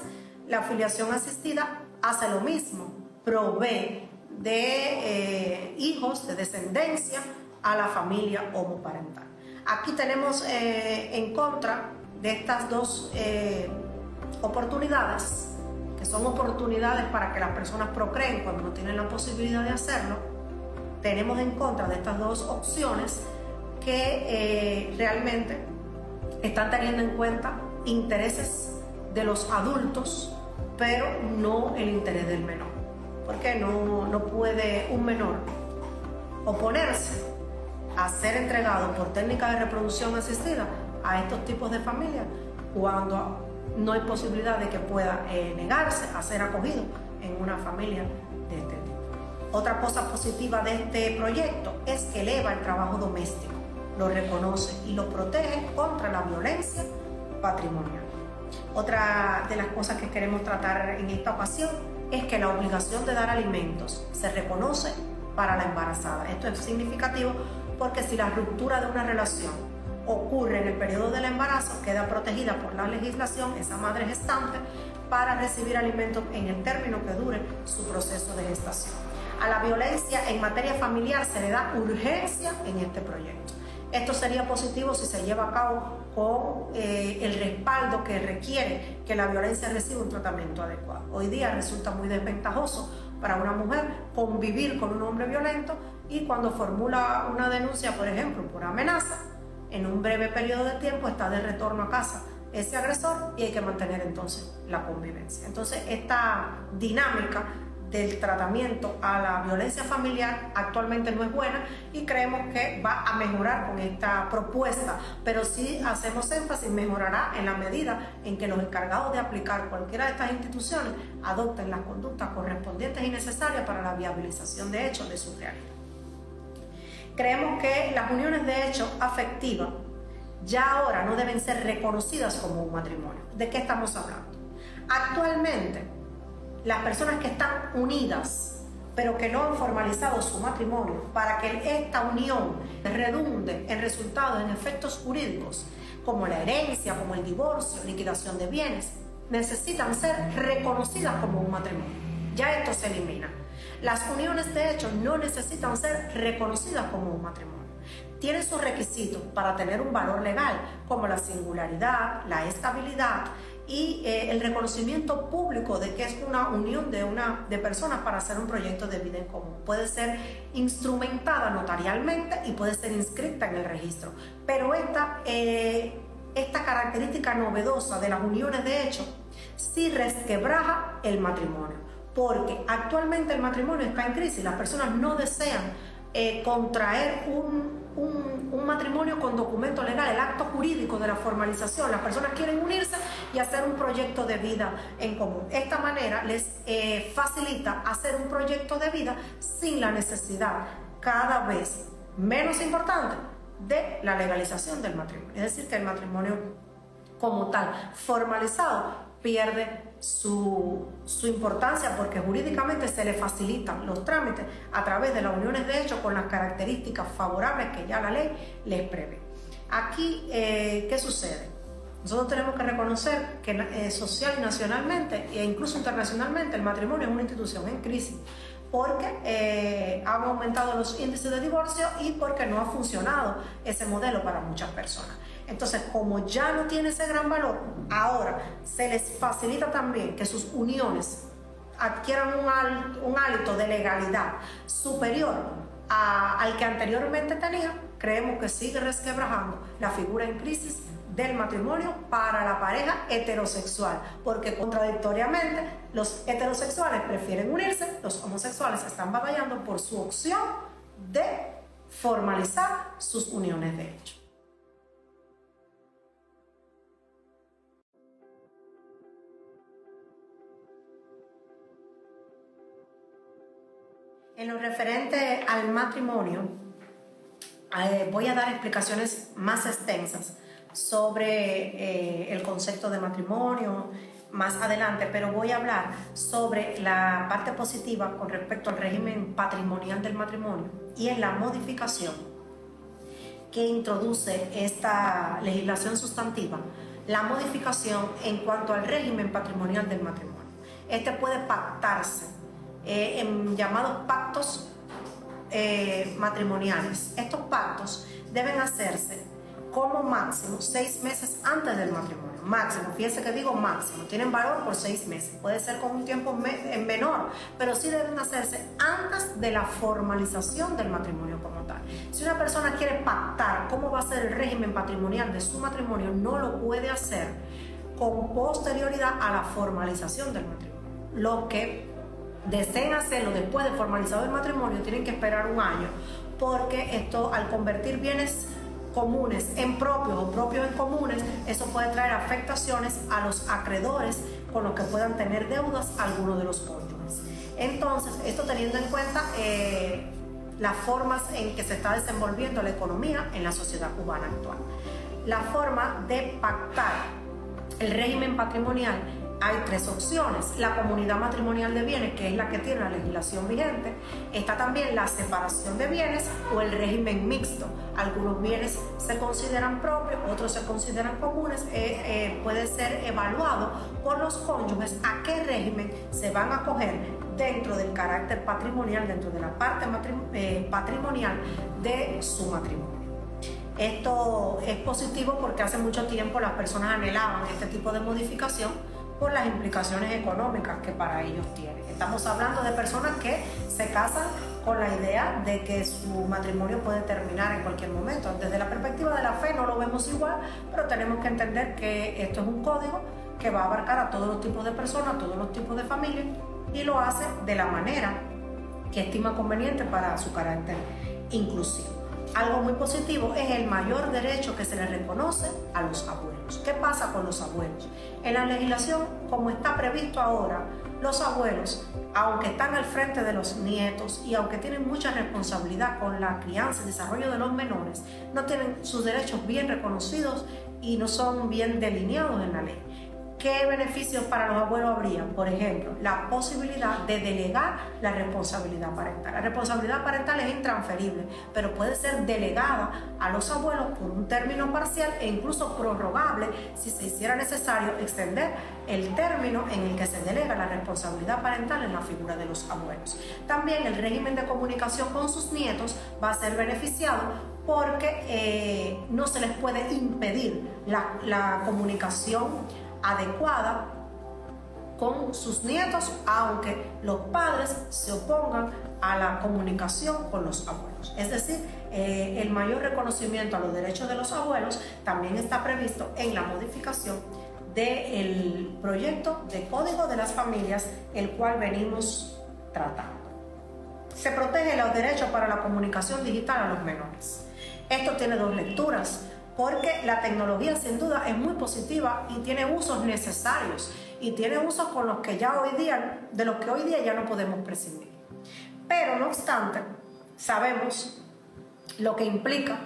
La filiación asistida hace lo mismo, provee de hijos, de descendencia a la familia homoparental. Aquí tenemos en contra de estas dos oportunidades, que son oportunidades para que las personas procreen cuando no tienen la posibilidad de hacerlo. Tenemos en contra de estas dos opciones que realmente están teniendo en cuenta intereses de los adultos, pero no el interés del menor. Porque no puede un menor oponerse a ser entregado por técnicas de reproducción asistida a estos tipos de familias cuando no hay posibilidad de que pueda negarse a ser acogido en una familia de este tipo. Otra cosa positiva de este proyecto es que eleva el trabajo doméstico, lo reconoce y lo protege contra la violencia patrimonial. Otra de las cosas que queremos tratar en esta ocasión es que la obligación de dar alimentos se reconoce para la embarazada. Esto es significativo porque si la ruptura de una relación ocurre en el periodo del embarazo, queda protegida por la legislación esa madre gestante para recibir alimentos en el término que dure su proceso de gestación. A la violencia en materia familiar se le da urgencia en este proyecto. Esto sería positivo si se lleva a cabo con el respaldo que requiere que la violencia reciba un tratamiento adecuado. Hoy día resulta muy desventajoso para una mujer convivir con un hombre violento y cuando formula una denuncia, por ejemplo, por amenaza, en un breve periodo de tiempo está de retorno a casa ese agresor y hay que mantener entonces la convivencia. Entonces, esta dinámica del tratamiento a la violencia familiar actualmente no es buena y creemos que va a mejorar con esta propuesta, pero sí hacemos énfasis, mejorará en la medida en que los encargados de aplicar cualquiera de estas instituciones adopten las conductas correspondientes y necesarias para la viabilización de hechos de su realidad. Creemos que las uniones de hecho afectivas ya ahora no deben ser reconocidas como un matrimonio. ¿De qué estamos hablando? Actualmente, las personas que están unidas, pero que no han formalizado su matrimonio, para que esta unión redunde en resultados, en efectos jurídicos, como la herencia, como el divorcio, liquidación de bienes, necesitan ser reconocidas como un matrimonio. Ya esto se elimina. Las uniones de hecho no necesitan ser reconocidas como un matrimonio. Tienen sus requisitos para tener un valor legal, como la singularidad, la estabilidad y el reconocimiento público de que es una unión de personas para hacer un proyecto de vida en común. Puede ser instrumentada notarialmente y puede ser inscrita en el registro. Pero esta característica novedosa de las uniones de hecho sí resquebraja el matrimonio, porque actualmente el matrimonio está en crisis. Las personas no desean contraer un matrimonio con documento legal, el acto jurídico de la formalización. Las personas quieren unirse y hacer un proyecto de vida en común. Esta manera les facilita hacer un proyecto de vida sin la necesidad cada vez menos importante de la legalización del matrimonio. Es decir, que el matrimonio como tal formalizado pierde su importancia porque jurídicamente se le facilitan los trámites a través de las uniones de hecho con las características favorables que ya la ley les prevé. Aquí, ¿qué sucede? Nosotros tenemos que reconocer que social y nacionalmente e incluso internacionalmente el matrimonio es una institución en crisis porque han aumentado los índices de divorcio y porque no ha funcionado ese modelo para muchas personas. Entonces, como ya no tiene ese gran valor, ahora se les facilita también que sus uniones adquieran un hálito de legalidad superior al que anteriormente tenía, creemos que sigue resquebrajando la figura en crisis del matrimonio para la pareja heterosexual, porque contradictoriamente los heterosexuales prefieren unirse, los homosexuales están batallando por su opción de formalizar sus uniones de hecho. En lo referente al matrimonio, voy a dar explicaciones más extensas sobre el concepto de matrimonio más adelante, pero voy a hablar sobre la parte positiva con respecto al régimen patrimonial del matrimonio y en la modificación que introduce esta legislación sustantiva, la modificación en cuanto al régimen patrimonial del matrimonio. Este puede pactarse en llamados pactos matrimoniales. Estos pactos deben hacerse como máximo 6 meses antes del matrimonio. Máximo, fíjense que digo máximo, tienen valor por 6 meses. Puede ser con un tiempo menor, pero sí deben hacerse antes de la formalización del matrimonio como tal. Si una persona quiere pactar cómo va a ser el régimen patrimonial de su matrimonio, no lo puede hacer con posterioridad a la formalización del matrimonio. Los que deseen hacerlo después de formalizado el matrimonio tienen que esperar un año, porque esto, al convertir bienes comunes en propios o propios en comunes, eso puede traer afectaciones a los acreedores con los que puedan tener deudas algunos de los cónyuges. Entonces, esto teniendo en cuenta las formas en que se está desenvolviendo la economía en la sociedad cubana actual. La forma de pactar el régimen patrimonial, hay 3 opciones: la comunidad matrimonial de bienes, que es la que tiene la legislación vigente. Está también la separación de bienes o el régimen mixto. Algunos bienes se consideran propios, otros se consideran comunes. Puede ser evaluado por los cónyuges a qué régimen se van a acoger dentro del carácter patrimonial, dentro de la parte patrimonial de su matrimonio. Esto es positivo porque hace mucho tiempo las personas anhelaban este tipo de modificación por las implicaciones económicas que para ellos tiene. Estamos hablando de personas que se casan con la idea de que su matrimonio puede terminar en cualquier momento. Desde la perspectiva de la fe no lo vemos igual, pero tenemos que entender que esto es un código que va a abarcar a todos los tipos de personas, a todos los tipos de familias, y lo hace de la manera que estima conveniente para su carácter inclusivo. Algo muy positivo es el mayor derecho que se le reconoce a los abuelos. ¿Qué pasa con los abuelos? En la legislación, como está previsto ahora, los abuelos, aunque están al frente de los nietos y aunque tienen mucha responsabilidad con la crianza y desarrollo de los menores, no tienen sus derechos bien reconocidos y no son bien delineados en la ley. ¿Qué beneficios para los abuelos habría? Por ejemplo, la posibilidad de delegar la responsabilidad parental. La responsabilidad parental es intransferible, pero puede ser delegada a los abuelos por un término parcial e incluso prorrogable si se hiciera necesario extender el término en el que se delega la responsabilidad parental en la figura de los abuelos. También el régimen de comunicación con sus nietos va a ser beneficiado porque no se les puede impedir la comunicación adecuada con sus nietos, aunque los padres se opongan a la comunicación con los abuelos. Es decir, el mayor reconocimiento a los derechos de los abuelos también está previsto en la modificación del proyecto de Código de las Familias, el cual venimos tratando. Se protegen los derechos para la comunicación digital a los menores. Esto tiene 2 lecturas, porque la tecnología sin duda es muy positiva y tiene usos necesarios y tiene usos con los que de los que hoy día ya no podemos prescindir. Pero no obstante, sabemos lo que implica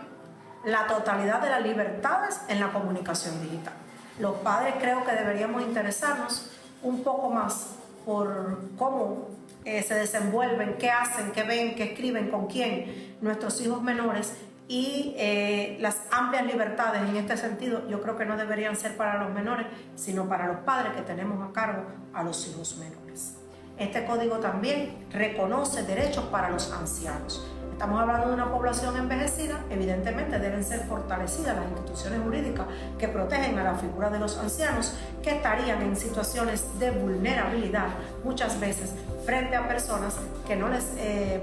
la totalidad de las libertades en la comunicación digital. Los padres creo que deberíamos interesarnos un poco más por cómo se desenvuelven, qué hacen, qué ven, qué escriben, con quién nuestros hijos menores, y las amplias libertades en este sentido yo creo que no deberían ser para los menores, sino para los padres que tenemos a cargo a los hijos menores. Este código también reconoce derechos para los ancianos. Estamos hablando de una población envejecida, evidentemente deben ser fortalecidas las instituciones jurídicas que protegen a la figura de los ancianos que estarían en situaciones de vulnerabilidad, muchas veces frente a personas que no les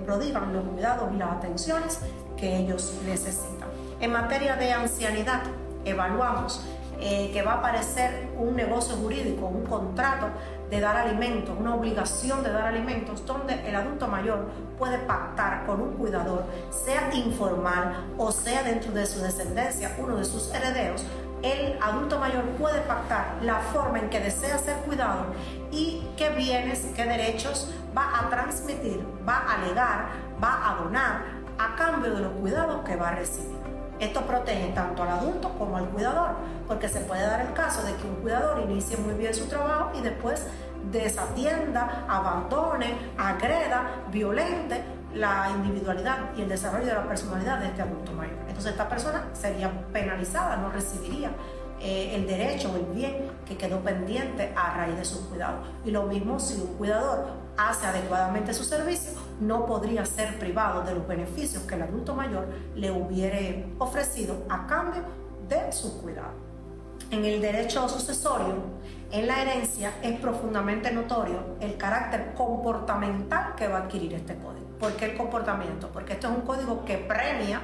prodigan los cuidados y las atenciones que ellos necesitan. En materia de ancianidad, evaluamos que va a aparecer un negocio jurídico, un contrato de dar alimentos, una obligación de dar alimentos, donde el adulto mayor puede pactar con un cuidador, sea informal o sea dentro de su descendencia, uno de sus herederos. El adulto mayor puede pactar la forma en que desea ser cuidado y qué bienes, qué derechos va a transmitir, va a legar, va a donar a cambio de los cuidados que va a recibir. Esto protege tanto al adulto como al cuidador, porque se puede dar el caso de que un cuidador inicie muy bien su trabajo y después desatienda, abandone, agreda, violente la individualidad y el desarrollo de la personalidad de este adulto mayor. Entonces esta persona sería penalizada, no recibiría el derecho o el bien que quedó pendiente a raíz de sus cuidados. Y lo mismo si un cuidador hace adecuadamente su servicio, no podría ser privado de los beneficios que el adulto mayor le hubiere ofrecido a cambio de sus cuidados. En el derecho sucesorio, en la herencia, es profundamente notorio el carácter comportamental que va a adquirir este código. ¿Por qué el comportamiento? Porque esto es un código que premia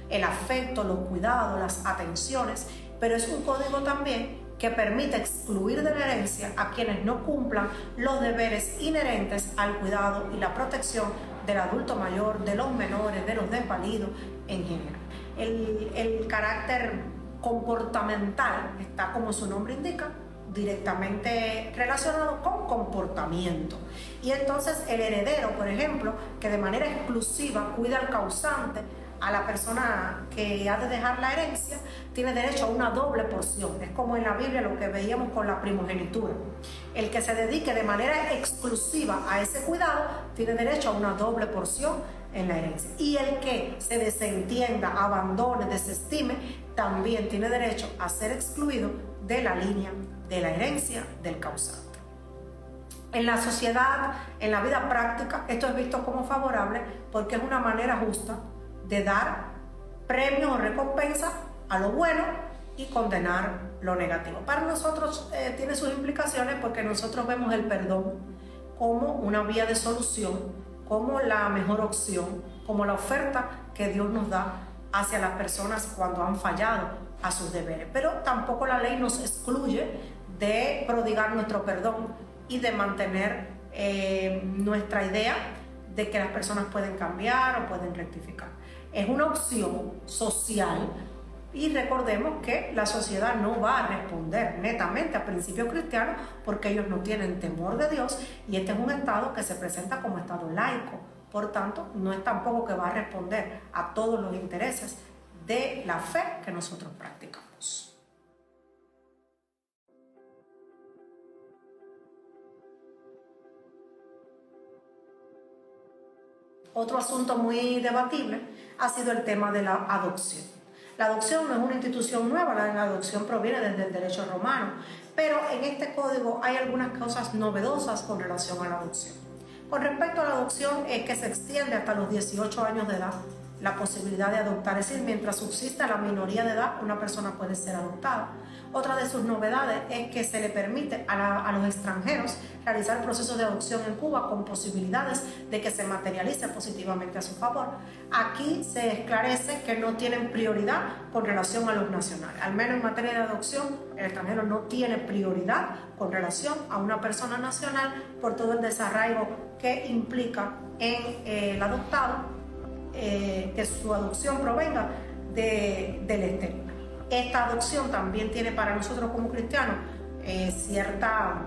el afecto, los cuidados, las atenciones, pero es un código también que permite excluir de la herencia a quienes no cumplan los deberes inherentes al cuidado y la protección del adulto mayor, de los menores, de los desvalidos en general. El carácter comportamental está, como su nombre indica, directamente relacionado con comportamiento. Y entonces el heredero, por ejemplo, que de manera exclusiva cuida al causante, a la persona que ha de dejar la herencia, tiene derecho a una doble porción. Es como en la Biblia lo que veíamos con la primogenitura. El que se dedique de manera exclusiva a ese cuidado tiene derecho a una doble porción en la herencia. Y el que se desentienda, abandone, desestime, también tiene derecho a ser excluido de la línea de la herencia del causante. En la sociedad, en la vida práctica, esto es visto como favorable porque es una manera justa de dar premios o recompensas a lo bueno y condenar lo negativo. Para nosotros tiene sus implicaciones porque nosotros vemos el perdón como una vía de solución, como la mejor opción, como la oferta que Dios nos da hacia las personas cuando han fallado a sus deberes. Pero tampoco la ley nos excluye de prodigar nuestro perdón y de mantener nuestra idea de que las personas pueden cambiar o pueden rectificar. Es una opción social y recordemos que la sociedad no va a responder netamente a principios cristianos porque ellos no tienen temor de Dios y este es un estado que se presenta como estado laico. Por tanto, no es tampoco que va a responder a todos los intereses de la fe que nosotros practicamos. Otro asunto muy debatible ha sido el tema de la adopción. La adopción no es una institución nueva, la adopción proviene desde el derecho romano, pero en este código hay algunas cosas novedosas con relación a la adopción. Con respecto a la adopción es que se extiende hasta los 18 años de edad la posibilidad de adoptar, es decir, mientras subsista la minoría de edad, una persona puede ser adoptada. Otra de sus novedades es que se le permite a los extranjeros realizar procesos de adopción en Cuba con posibilidades de que se materialice positivamente a su favor. Aquí se esclarece que no tienen prioridad con relación a los nacionales. Al menos en materia de adopción, el extranjero no tiene prioridad con relación a una persona nacional por todo el desarraigo que implica en el adoptado que su adopción provenga del exterior. Esta adopción también tiene para nosotros como cristianos cierta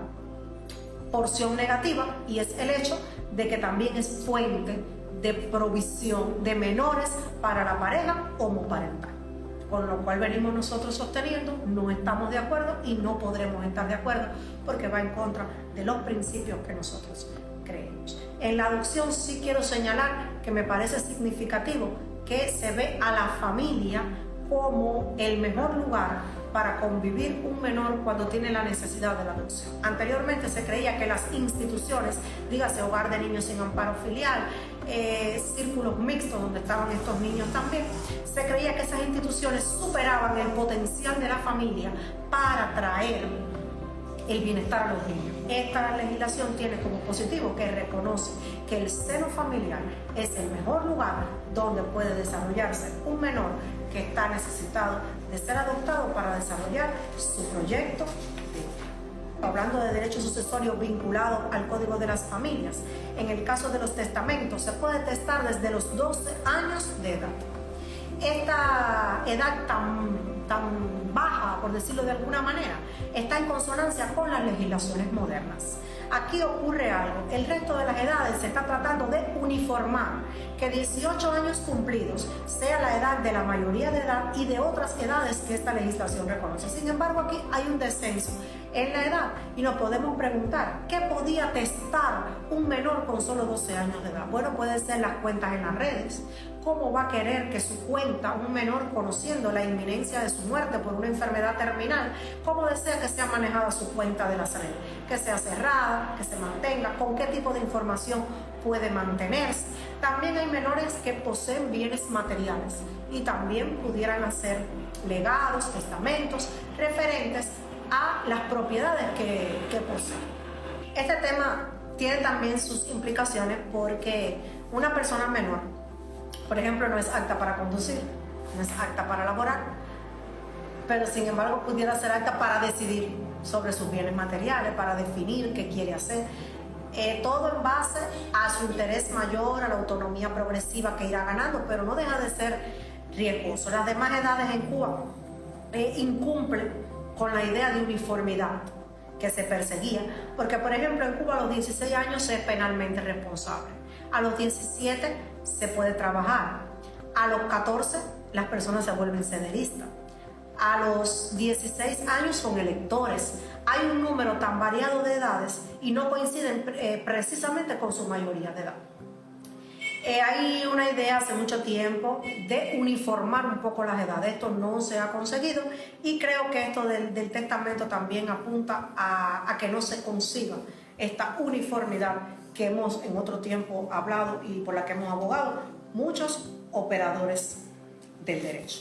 porción negativa y es el hecho de que también es fuente de provisión de menores para la pareja homoparental, con lo cual venimos nosotros sosteniendo, no estamos de acuerdo y no podremos estar de acuerdo porque va en contra de los principios que nosotros creemos. En la adopción sí quiero señalar que me parece significativo que se ve a la familia como el mejor lugar para convivir un menor cuando tiene la necesidad de la adopción. Anteriormente se creía que las instituciones, dígase hogar de niños sin amparo filial, círculos mixtos donde estaban estos niños también, se creía que esas instituciones superaban el potencial de la familia para traer el bienestar a los niños. Esta legislación tiene como positivo que reconoce que el seno familiar es el mejor lugar donde puede desarrollarse un menor que está necesitado de ser adoptado para desarrollar su proyecto de vida. Hablando de derechos sucesorios vinculados al Código de las Familias, en el caso de los testamentos se puede testar desde los 12 años de edad. Esta edad tan baja, por decirlo de alguna manera, está en consonancia con las legislaciones modernas. Aquí ocurre algo, el resto de las edades se está tratando de uniformar, que 18 años cumplidos sea la edad de la mayoría de edad y de otras edades que esta legislación reconoce. Sin embargo, aquí hay un descenso en la edad y nos podemos preguntar, ¿qué podía testar un menor con solo 12 años de edad? Bueno, pueden ser las cuentas en las redes. ¿Cómo va a querer que su cuenta, un menor conociendo la inminencia de su muerte por una enfermedad terminal, cómo desea que sea manejada su cuenta de las redes? Que sea cerrada, que se mantenga, con qué tipo de información puede mantenerse. También hay menores que poseen bienes materiales y también pudieran hacer legados, testamentos referentes a las propiedades que poseen. Este tema tiene también sus implicaciones porque una persona menor, por ejemplo, no es apta para conducir, no es apta para laborar, pero sin embargo pudiera ser apta para decidir sobre sus bienes materiales, para definir qué quiere hacer, todo en base a su interés mayor, a la autonomía progresiva que irá ganando, pero no deja de ser riesgoso. Las demás edades en Cuba incumplen con la idea de uniformidad que se perseguía, porque por ejemplo en Cuba a los 16 años se es penalmente responsable, a los 17 se puede trabajar, a los 14 las personas se vuelven senderistas, a los 16 años son electores. Hay un número tan variado de edades y no coinciden precisamente con su mayoría de edad. Hay una idea hace mucho tiempo de uniformar un poco las edades. Esto no se ha conseguido y creo que esto del testamento también apunta a que no se consiga esta uniformidad que hemos en otro tiempo hablado y por la que hemos abogado muchos operadores del derecho.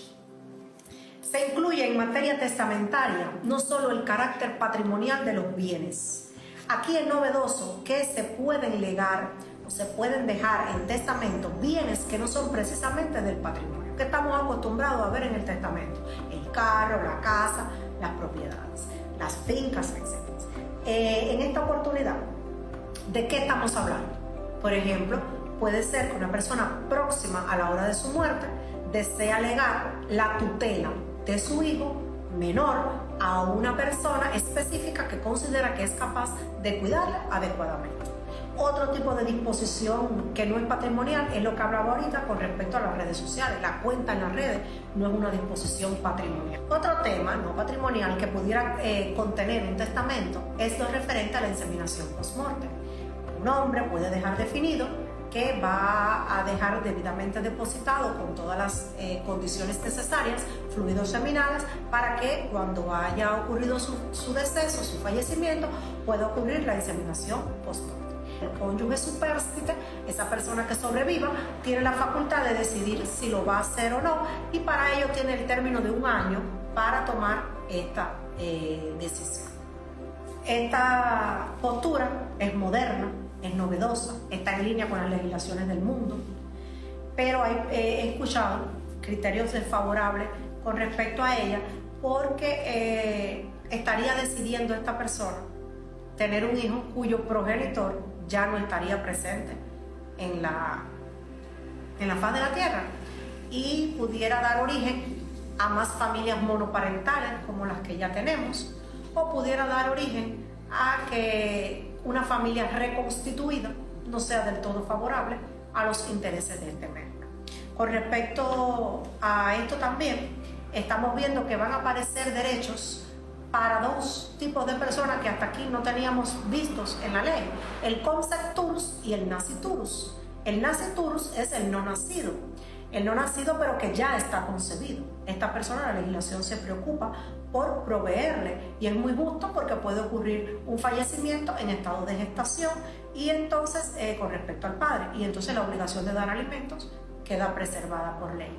Se incluye en materia testamentaria no solo el carácter patrimonial de los bienes. Aquí es novedoso que se pueden legar o se pueden dejar en testamento bienes que no son precisamente del patrimonio, que estamos acostumbrados a ver en el testamento: el carro, la casa, las propiedades, las fincas, etc. En esta oportunidad, ¿de qué estamos hablando? Por ejemplo, puede ser que una persona próxima a la hora de su muerte desea legar la tutela de su hijo menor a una persona específica que considera que es capaz de cuidarla adecuadamente. Otro tipo de disposición que no es patrimonial es lo que hablaba ahorita con respecto a las redes sociales. La cuenta en las redes no es una disposición patrimonial. Otro tema no patrimonial que pudiera contener un testamento es lo referente a la inseminación post-mortem. Un hombre puede dejar definido que va a dejar debidamente depositado con todas las condiciones necesarias fluidos seminales para que cuando haya ocurrido su deceso, su fallecimiento, pueda ocurrir la inseminación post-mortem. El cónyuge supérstite, esa persona que sobreviva, tiene la facultad de decidir si lo va a hacer o no y para ello tiene el término de 1 año para tomar esta decisión. Esta postura es moderna, es novedosa, está en línea con las legislaciones del mundo, pero he escuchado criterios desfavorables con respecto a ella porque estaría decidiendo esta persona tener un hijo cuyo progenitor ya no estaría presente en la faz de la tierra y pudiera dar origen a más familias monoparentales como las que ya tenemos, o pudiera dar origen a que una familia reconstituida no sea del todo favorable a los intereses de este menor. Con respecto a esto también estamos viendo que van a aparecer derechos para 2 tipos de personas que hasta aquí no teníamos vistos en la ley: el concepturus y el nasciturus. El nasciturus es el no nacido, pero que ya está concebido. Esta persona, la legislación se preocupa por proveerle y es muy justo porque puede ocurrir un fallecimiento en estado de gestación y entonces con respecto al padre, y entonces la obligación de dar alimentos queda preservada por ley.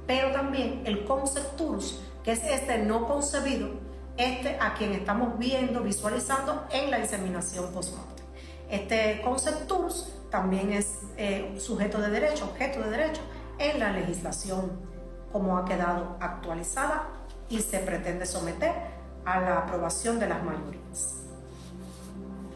Pero también el concepturus, que es este no concebido, a quien estamos viendo, visualizando en la inseminación post-mortem. Este concept tours también es sujeto de derecho, objeto de derecho en la legislación como ha quedado actualizada y se pretende someter a la aprobación de las mayorías.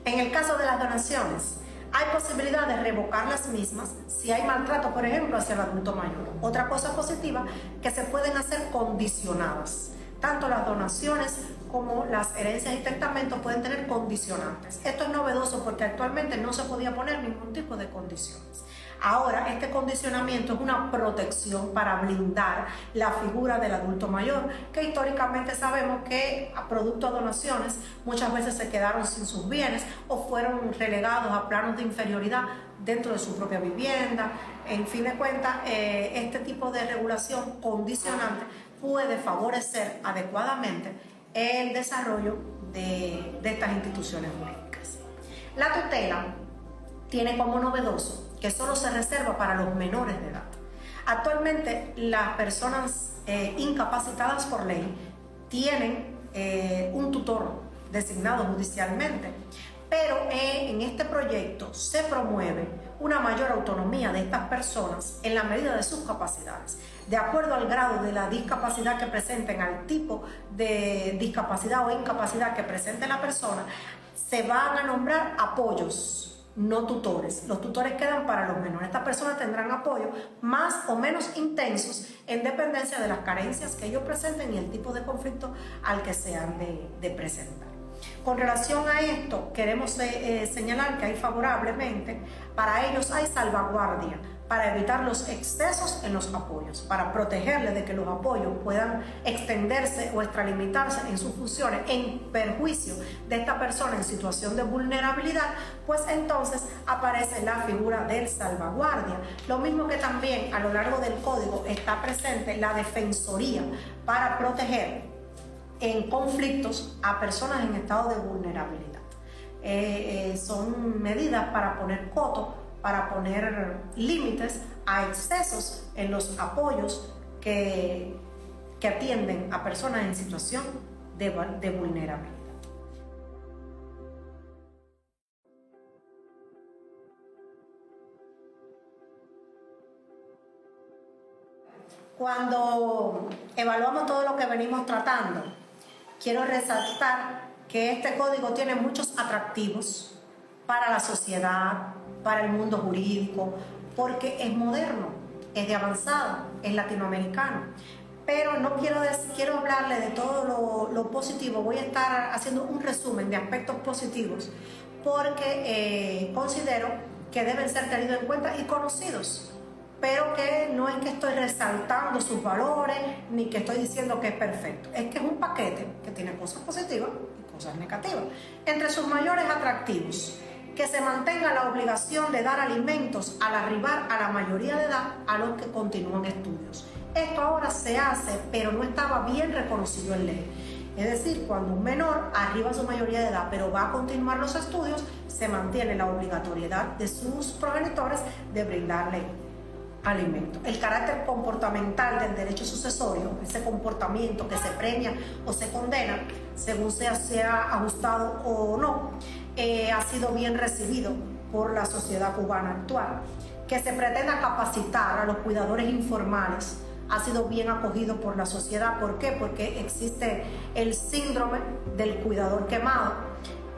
En el caso de las donaciones, hay posibilidad de revocar las mismas si hay maltrato, por ejemplo, hacia el adulto mayor. Otra cosa positiva, que se pueden hacer condicionadas. Tanto las donaciones como las herencias y testamentos pueden tener condicionantes. Esto es novedoso porque actualmente no se podía poner ningún tipo de condiciones. Ahora, este condicionamiento es una protección para blindar la figura del adulto mayor, que históricamente sabemos que a producto de donaciones muchas veces se quedaron sin sus bienes o fueron relegados a planos de inferioridad dentro de su propia vivienda. En fin de cuentas, este tipo de regulación condicionante puede favorecer adecuadamente el desarrollo de estas instituciones jurídicas. La tutela tiene como novedoso que solo se reserva para los menores de edad. Actualmente, las personas incapacitadas por ley tienen un tutor designado judicialmente, pero en este proyecto se promueve una mayor autonomía de estas personas en la medida de sus capacidades, de acuerdo al grado de la discapacidad que presenten, al tipo de discapacidad o incapacidad que presente la persona. Se van a nombrar apoyos, no tutores. Los tutores quedan para los menores. Estas personas tendrán apoyo más o menos intensos en dependencia de las carencias que ellos presenten y el tipo de conflicto al que se han de presentar. Con relación a esto, queremos señalar que hay favorablemente, para ellos hay salvaguardia para evitar los excesos en los apoyos, para protegerles de que los apoyos puedan extenderse o extralimitarse en sus funciones en perjuicio de esta persona en situación de vulnerabilidad, pues entonces aparece la figura del salvaguardia. Lo mismo que también a lo largo del código está presente la defensoría para proteger en conflictos a personas en estado de vulnerabilidad. Son medidas para poner coto, para poner límites a excesos en los apoyos que atienden a personas en situación de vulnerabilidad. Cuando evaluamos todo lo que venimos tratando, quiero resaltar que este código tiene muchos atractivos para la sociedad, para el mundo jurídico, porque es moderno, es de avanzado, es latinoamericano. Pero no quiero hablarle de todo lo positivo. Voy a estar haciendo un resumen de aspectos positivos porque considero que deben ser tenidos en cuenta y conocidos, pero que no es que estoy resaltando sus valores ni que estoy diciendo que es perfecto. Es que es un paquete que tiene cosas positivas y cosas negativas. Entre sus mayores atractivos, que se mantenga la obligación de dar alimentos al arribar a la mayoría de edad a los que continúan estudios. Esto ahora se hace, pero no estaba bien reconocido en ley. Es decir, cuando un menor arriba a su mayoría de edad, pero va a continuar los estudios, se mantiene la obligatoriedad de sus progenitores de brindarle alimentos. El carácter comportamental del derecho sucesorio, ese comportamiento que se premia o se condena, según sea ajustado o no, ha sido bien recibido por la sociedad cubana actual. Que se pretenda capacitar a los cuidadores informales ha sido bien acogido por la sociedad. ¿Por qué? Porque existe el síndrome del cuidador quemado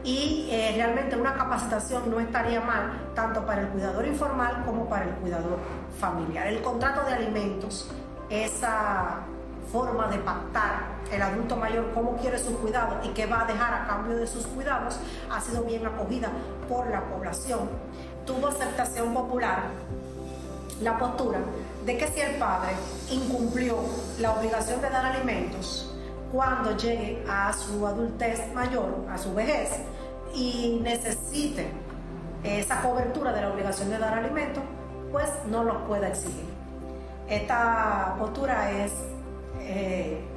y realmente una capacitación no estaría mal tanto para el cuidador informal como para el cuidador familiar. El contrato de alimentos, esa forma de pactar el adulto mayor cómo quiere sus cuidados y qué va a dejar a cambio de sus cuidados, ha sido bien acogida por la población. Tuvo aceptación popular la postura de que si el padre incumplió la obligación de dar alimentos cuando llegue a su adultez mayor, a su vejez, y necesite esa cobertura de la obligación de dar alimentos, pues no los pueda exigir. Esta postura es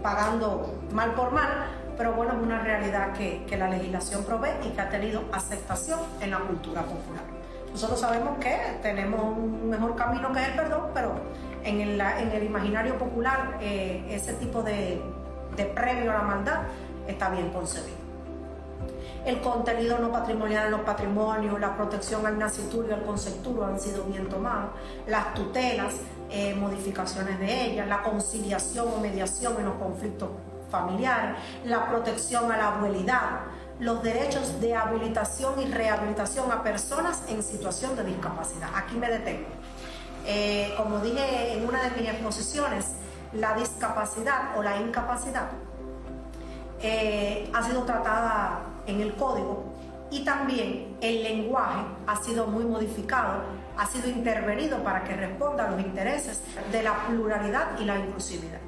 pagando mal por mal, pero bueno, es una realidad que la legislación provee y que ha tenido aceptación en la cultura popular. Nosotros sabemos que tenemos un mejor camino que es el perdón, pero en el imaginario popular ese tipo de premio a la maldad está bien concebido. El contenido no patrimonial en los patrimonios, la protección al nascituro y al concepturo han sido bien tomados, las tutelas, modificaciones de ellas, la conciliación o mediación en los conflictos familiares, la protección a la abuelidad, los derechos de habilitación y rehabilitación a personas en situación de discapacidad. Aquí me detengo. Como dije en una de mis exposiciones, la discapacidad o la incapacidad ha sido tratada en el código y también el lenguaje ha sido muy modificado, ha sido intervenido para que responda a los intereses de la pluralidad y la inclusividad.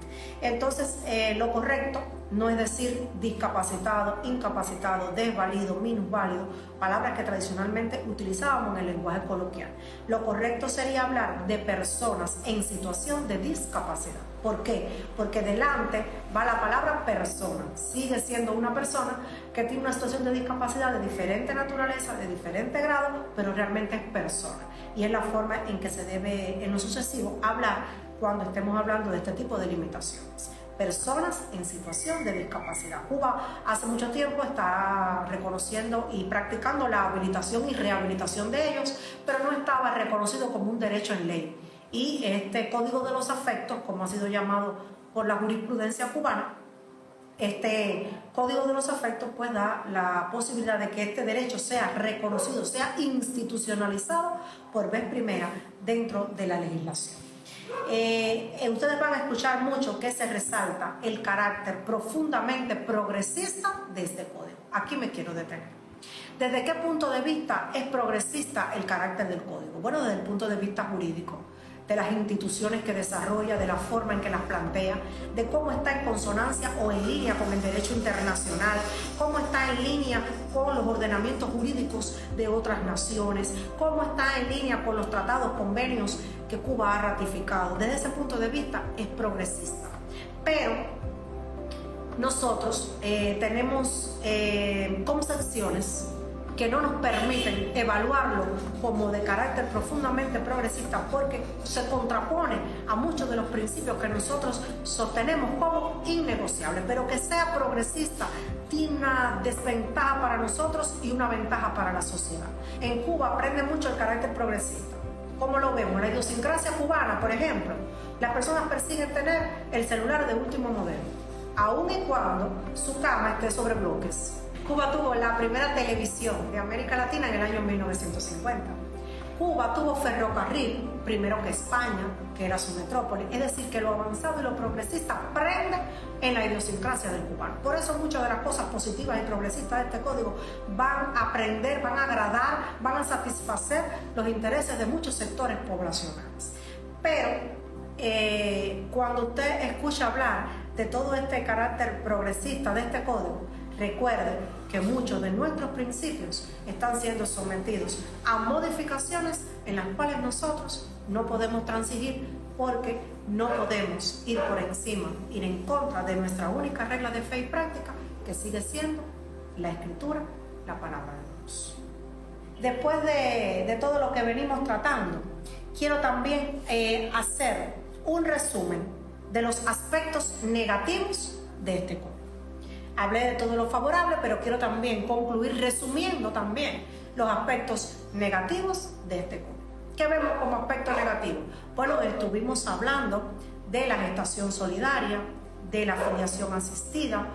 Entonces, lo correcto no es decir discapacitado, incapacitado, desvalido, minusválido, palabras que tradicionalmente utilizábamos en el lenguaje coloquial. Lo correcto sería hablar de personas en situación de discapacidad. ¿Por qué? Porque delante va la palabra persona. Sigue siendo una persona que tiene una situación de discapacidad de diferente naturaleza, de diferente grado, pero realmente es persona. Y es la forma en que se debe, en lo sucesivo, hablar cuando estemos hablando de este tipo de limitaciones. Personas en situación de discapacidad. Cuba hace mucho tiempo está reconociendo y practicando la habilitación y rehabilitación de ellos, pero no estaba reconocido como un derecho en ley. Y este Código de los Afectos, como ha sido llamado por la jurisprudencia cubana, este Código de los Afectos pues da la posibilidad de que este derecho sea reconocido, sea institucionalizado por vez primera dentro de la legislación. Ustedes van a escuchar mucho que se resalta el carácter profundamente progresista de este código. Aquí me quiero detener. ¿Desde qué punto de vista es progresista el carácter del código? Bueno, desde el punto de vista jurídico, de las instituciones que desarrolla, de la forma en que las plantea, de cómo está en consonancia o en línea con el derecho internacional, cómo está en línea con los ordenamientos jurídicos de otras naciones, cómo está en línea con los tratados, convenios que Cuba ha ratificado. Desde ese punto de vista es progresista. Pero nosotros tenemos concepciones que no nos permiten evaluarlo como de carácter profundamente progresista porque se contrapone a muchos de los principios que nosotros sostenemos como innegociables, pero que sea progresista tiene una desventaja para nosotros y una ventaja para la sociedad. En Cuba aprende mucho el carácter progresista. ¿Cómo lo vemos? La idiosincrasia cubana, por ejemplo, las personas persiguen tener el celular de último modelo, aun y cuando su cama esté sobre bloques. Cuba tuvo la primera televisión de América Latina en el año 1950. Cuba tuvo ferrocarril, primero que España, que era su metrópoli. Es decir, que lo avanzado y lo progresista prende en la idiosincrasia del cubano. Por eso muchas de las cosas positivas y progresistas de este código van a aprender, van a agradar, van a satisfacer los intereses de muchos sectores poblacionales. Pero cuando usted escucha hablar de todo este carácter progresista de este código, recuerde que muchos de nuestros principios están siendo sometidos a modificaciones en las cuales nosotros no podemos transigir porque no podemos ir por encima, ir en contra de nuestra única regla de fe y práctica, que sigue siendo la Escritura, la palabra de Dios. Después de todo lo que venimos tratando, quiero también hacer un resumen de los aspectos negativos de este código. Hablé de todo lo favorable, pero quiero también concluir resumiendo también los aspectos negativos de este código. ¿Qué vemos como aspecto negativo? Bueno, estuvimos hablando de la gestación solidaria, de la filiación asistida,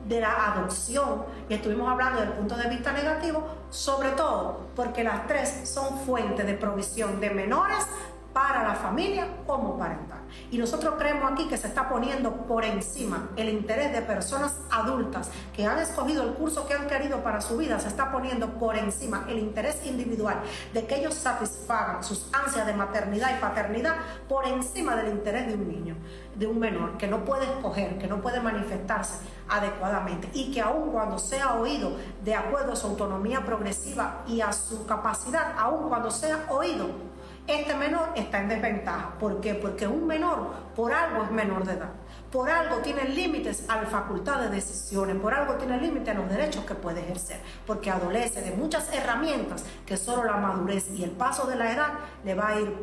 de la adopción, y estuvimos hablando desde el punto de vista negativo, sobre todo porque las tres son fuente de provisión de menores para la familia homoparental. Y nosotros creemos aquí que se está poniendo por encima el interés de personas adultas que han escogido el curso que han querido para su vida, se está poniendo por encima el interés individual de que ellos satisfagan sus ansias de maternidad y paternidad por encima del interés de un niño, de un menor, que no puede escoger, que no puede manifestarse adecuadamente y que aun cuando sea oído de acuerdo a su autonomía progresiva y a su capacidad, aun cuando sea oído, este menor está en desventaja. ¿Por qué? Porque un menor por algo es menor de edad, por algo tiene límites a la facultad de decisiones, por algo tiene límites a los derechos que puede ejercer, porque adolece de muchas herramientas que solo la madurez y el paso de la edad le va a ir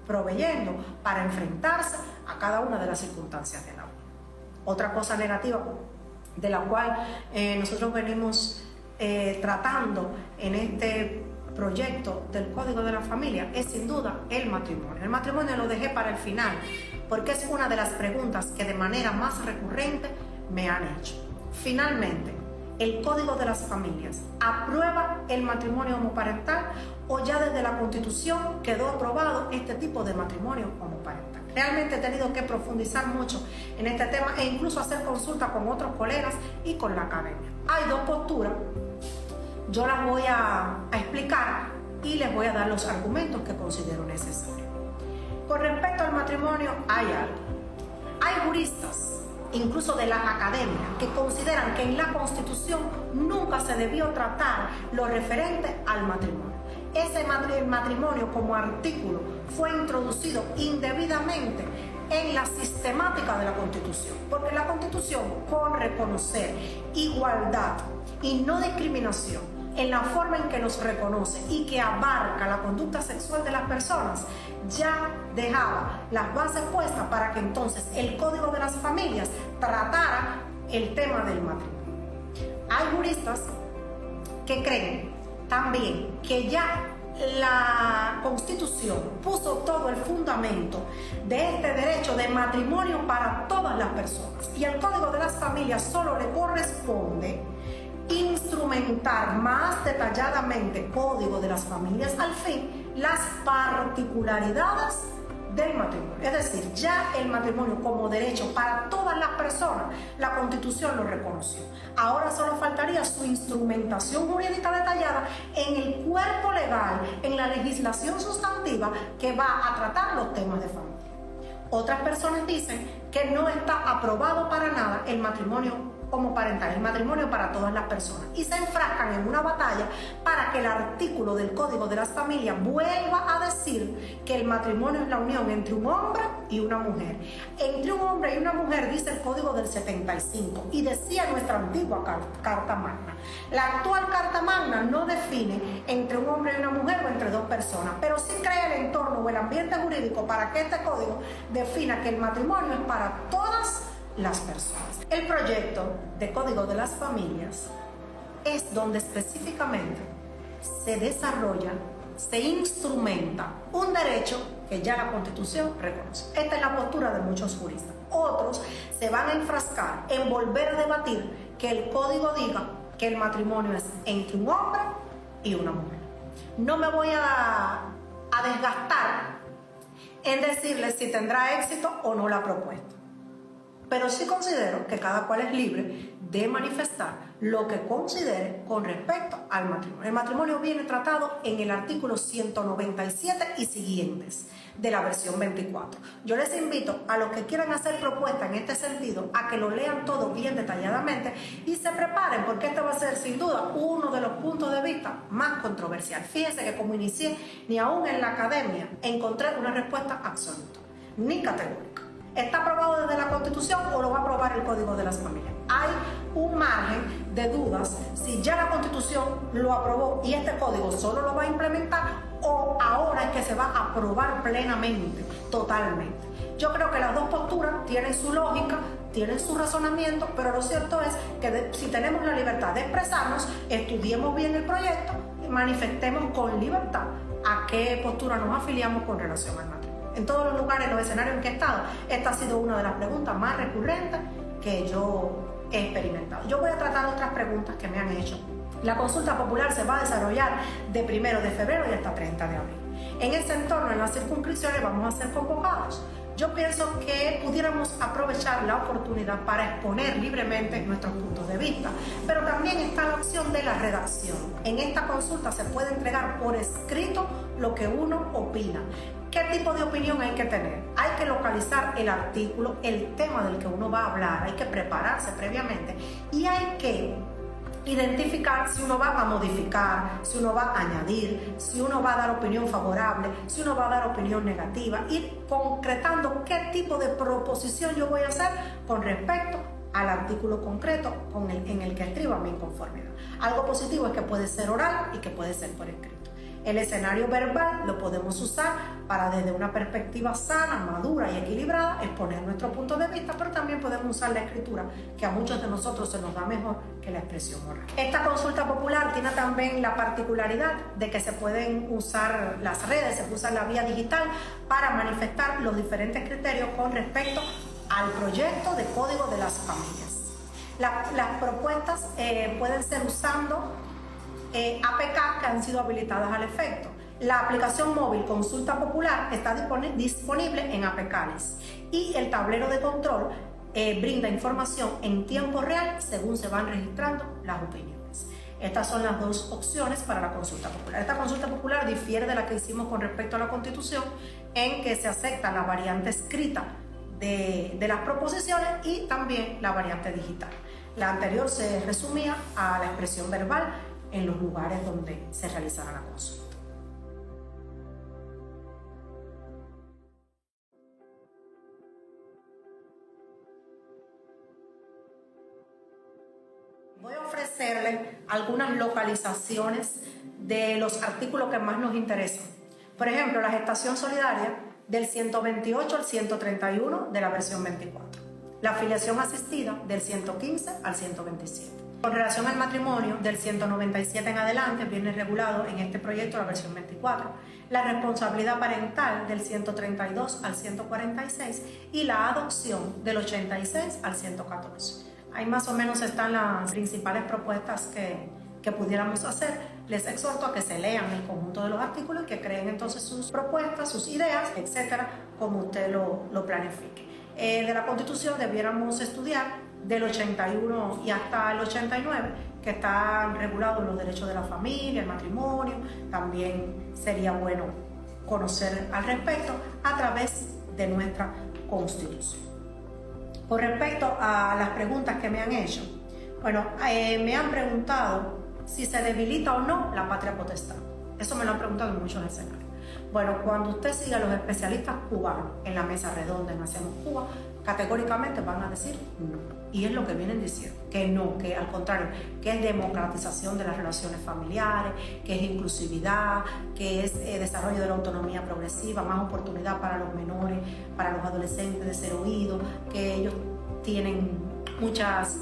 proveyendo para enfrentarse a cada una de las circunstancias de la vida. Otra cosa negativa de la cual nosotros venimos tratando en este proyecto del Código de la Familia, es sin duda el matrimonio. El matrimonio lo dejé para el final porque es una de las preguntas que de manera más recurrente me han hecho. Finalmente, ¿el Código de las Familias aprueba el matrimonio homoparental o ya desde la Constitución quedó aprobado este tipo de matrimonio homoparental? Realmente he tenido que profundizar mucho en este tema e incluso hacer consulta con otros colegas y con la academia. Hay dos posturas, yo las voy a explicar y les voy a dar los argumentos que considero necesarios. Con respecto al matrimonio hay algo. Hay juristas, incluso de la academia, que consideran que en la Constitución nunca se debió tratar lo referente al matrimonio. El matrimonio como artículo fue introducido indebidamente en la sistemática de la Constitución, porque la Constitución, con reconocer igualdad y no discriminación en la forma en que nos reconoce y que abarca la conducta sexual de las personas, ya dejaba las bases puestas para que entonces el Código de las Familias tratara el tema del matrimonio. Hay juristas que creen también que ya la Constitución puso todo el fundamento de este derecho de matrimonio para todas las personas y al Código de las Familias solo le corresponde instrumentar más detalladamente Código de las Familias, al fin, las particularidades del matrimonio. Es decir, ya el matrimonio como derecho para todas las personas, la Constitución lo reconoció. Ahora solo faltaría su instrumentación jurídica detallada en el cuerpo legal, en la legislación sustantiva que va a tratar los temas de familia. Otras personas dicen que no está aprobado para nada el matrimonio homoparental, el matrimonio para todas las personas, y se enfrascan en una batalla para que el artículo del Código de las Familias vuelva a decir que el matrimonio es la unión entre un hombre y una mujer. Entre un hombre y una mujer dice el Código del 75 y decía nuestra antigua Carta Magna. La actual Carta Magna no define entre un hombre y una mujer o entre dos personas, pero sí crea el entorno o el ambiente jurídico para que este código defina que el matrimonio es para todas las personas. El proyecto de Código de las Familias es donde específicamente se desarrolla, se instrumenta un derecho que ya la Constitución reconoce. Esta es la postura de muchos juristas. Otros se van a enfrascar en volver a debatir que el código diga que el matrimonio es entre un hombre y una mujer. No me voy a desgastar en decirles si tendrá éxito o no la propuesta, pero sí considero que cada cual es libre de manifestar lo que considere con respecto al matrimonio. El matrimonio viene tratado en el artículo 197 y siguientes de la versión 24. Yo les invito a los que quieran hacer propuestas en este sentido a que lo lean todo bien detalladamente y se preparen, porque este va a ser sin duda uno de los puntos de vista más controversial. Fíjense que como inicié, ni aún en la academia encontré una respuesta absoluta, ni categórica. ¿Está aprobado desde la Constitución o lo va a aprobar el Código de las Familias? Hay un margen de dudas si ya la Constitución lo aprobó y este código solo lo va a implementar o ahora es que se va a aprobar plenamente, totalmente. Yo creo que las dos posturas tienen su lógica, tienen su razonamiento, pero lo cierto es que si tenemos la libertad de expresarnos, estudiemos bien el proyecto y manifestemos con libertad a qué postura nos afiliamos con relación al matrimonio. En todos los lugares, en los escenarios en que he estado, esta ha sido una de las preguntas más recurrentes que yo he experimentado. Yo voy a tratar otras preguntas que me han hecho. La consulta popular se va a desarrollar de 1 de febrero y hasta 30 de abril. En ese entorno, en las circunscripciones, vamos a ser convocados. Yo pienso que pudiéramos aprovechar la oportunidad para exponer libremente nuestros puntos de vista, pero también está la opción de la redacción. En esta consulta se puede entregar por escrito lo que uno opina. ¿Qué tipo de opinión hay que tener? Hay que localizar el artículo, el tema del que uno va a hablar, hay que prepararse previamente y hay que identificar si uno va a modificar, si uno va a añadir, si uno va a dar opinión favorable, si uno va a dar opinión negativa, ir concretando qué tipo de proposición yo voy a hacer con respecto al artículo concreto en el que escriba mi inconformidad. Algo positivo es que puede ser oral y que puede ser por escrito. El escenario verbal lo podemos usar para, desde una perspectiva sana, madura y equilibrada, exponer nuestro punto de vista, pero también podemos usar la escritura, que a muchos de nosotros se nos da mejor que la expresión oral. Esta consulta popular tiene también la particularidad de que se pueden usar las redes, se usa la vía digital para manifestar los diferentes criterios con respecto al proyecto de código de las familias. Las propuestas pueden ser usando APK que han sido habilitadas al efecto. La aplicación móvil Consulta Popular está disponible en APKs y el tablero de control brinda información en tiempo real según se van registrando las opiniones. Estas son las dos opciones para la consulta popular. Esta consulta popular difiere de la que hicimos con respecto a la Constitución, en que se acepta la variante escrita de las proposiciones y también la variante digital. La anterior se resumía a la expresión verbal en los lugares donde se realizara la consulta. Voy a ofrecerles algunas localizaciones de los artículos que más nos interesan. Por ejemplo, la gestación solidaria del 128 al 131 de la versión 24. La afiliación asistida del 115 al 127. Con relación al matrimonio, del 197 en adelante viene regulado en este proyecto la versión 24. La responsabilidad parental del 132 al 146 y la adopción del 86 al 114. Ahí más o menos están las principales propuestas que pudiéramos hacer. Les exhorto a que se lean el conjunto de los artículos y que creen entonces sus propuestas, sus ideas, etcétera, como usted lo planifique. De la Constitución debiéramos estudiar del 81 y hasta el 89, que están regulados los derechos de la familia, el matrimonio. También sería bueno conocer al respecto a través de nuestra Constitución. Con respecto a las preguntas que me han hecho, bueno, me han preguntado si se debilita o no la patria potestad. Eso me lo han preguntado en muchos escenarios. Bueno, cuando usted siga a los especialistas cubanos en la mesa redonda en Hacemos Cuba, categóricamente van a decir no. Y es lo que vienen diciendo, que no, que al contrario, que es democratización de las relaciones familiares, que es inclusividad, que es desarrollo de la autonomía progresiva, más oportunidad para los menores, para los adolescentes de ser oídos, que ellos tienen muchas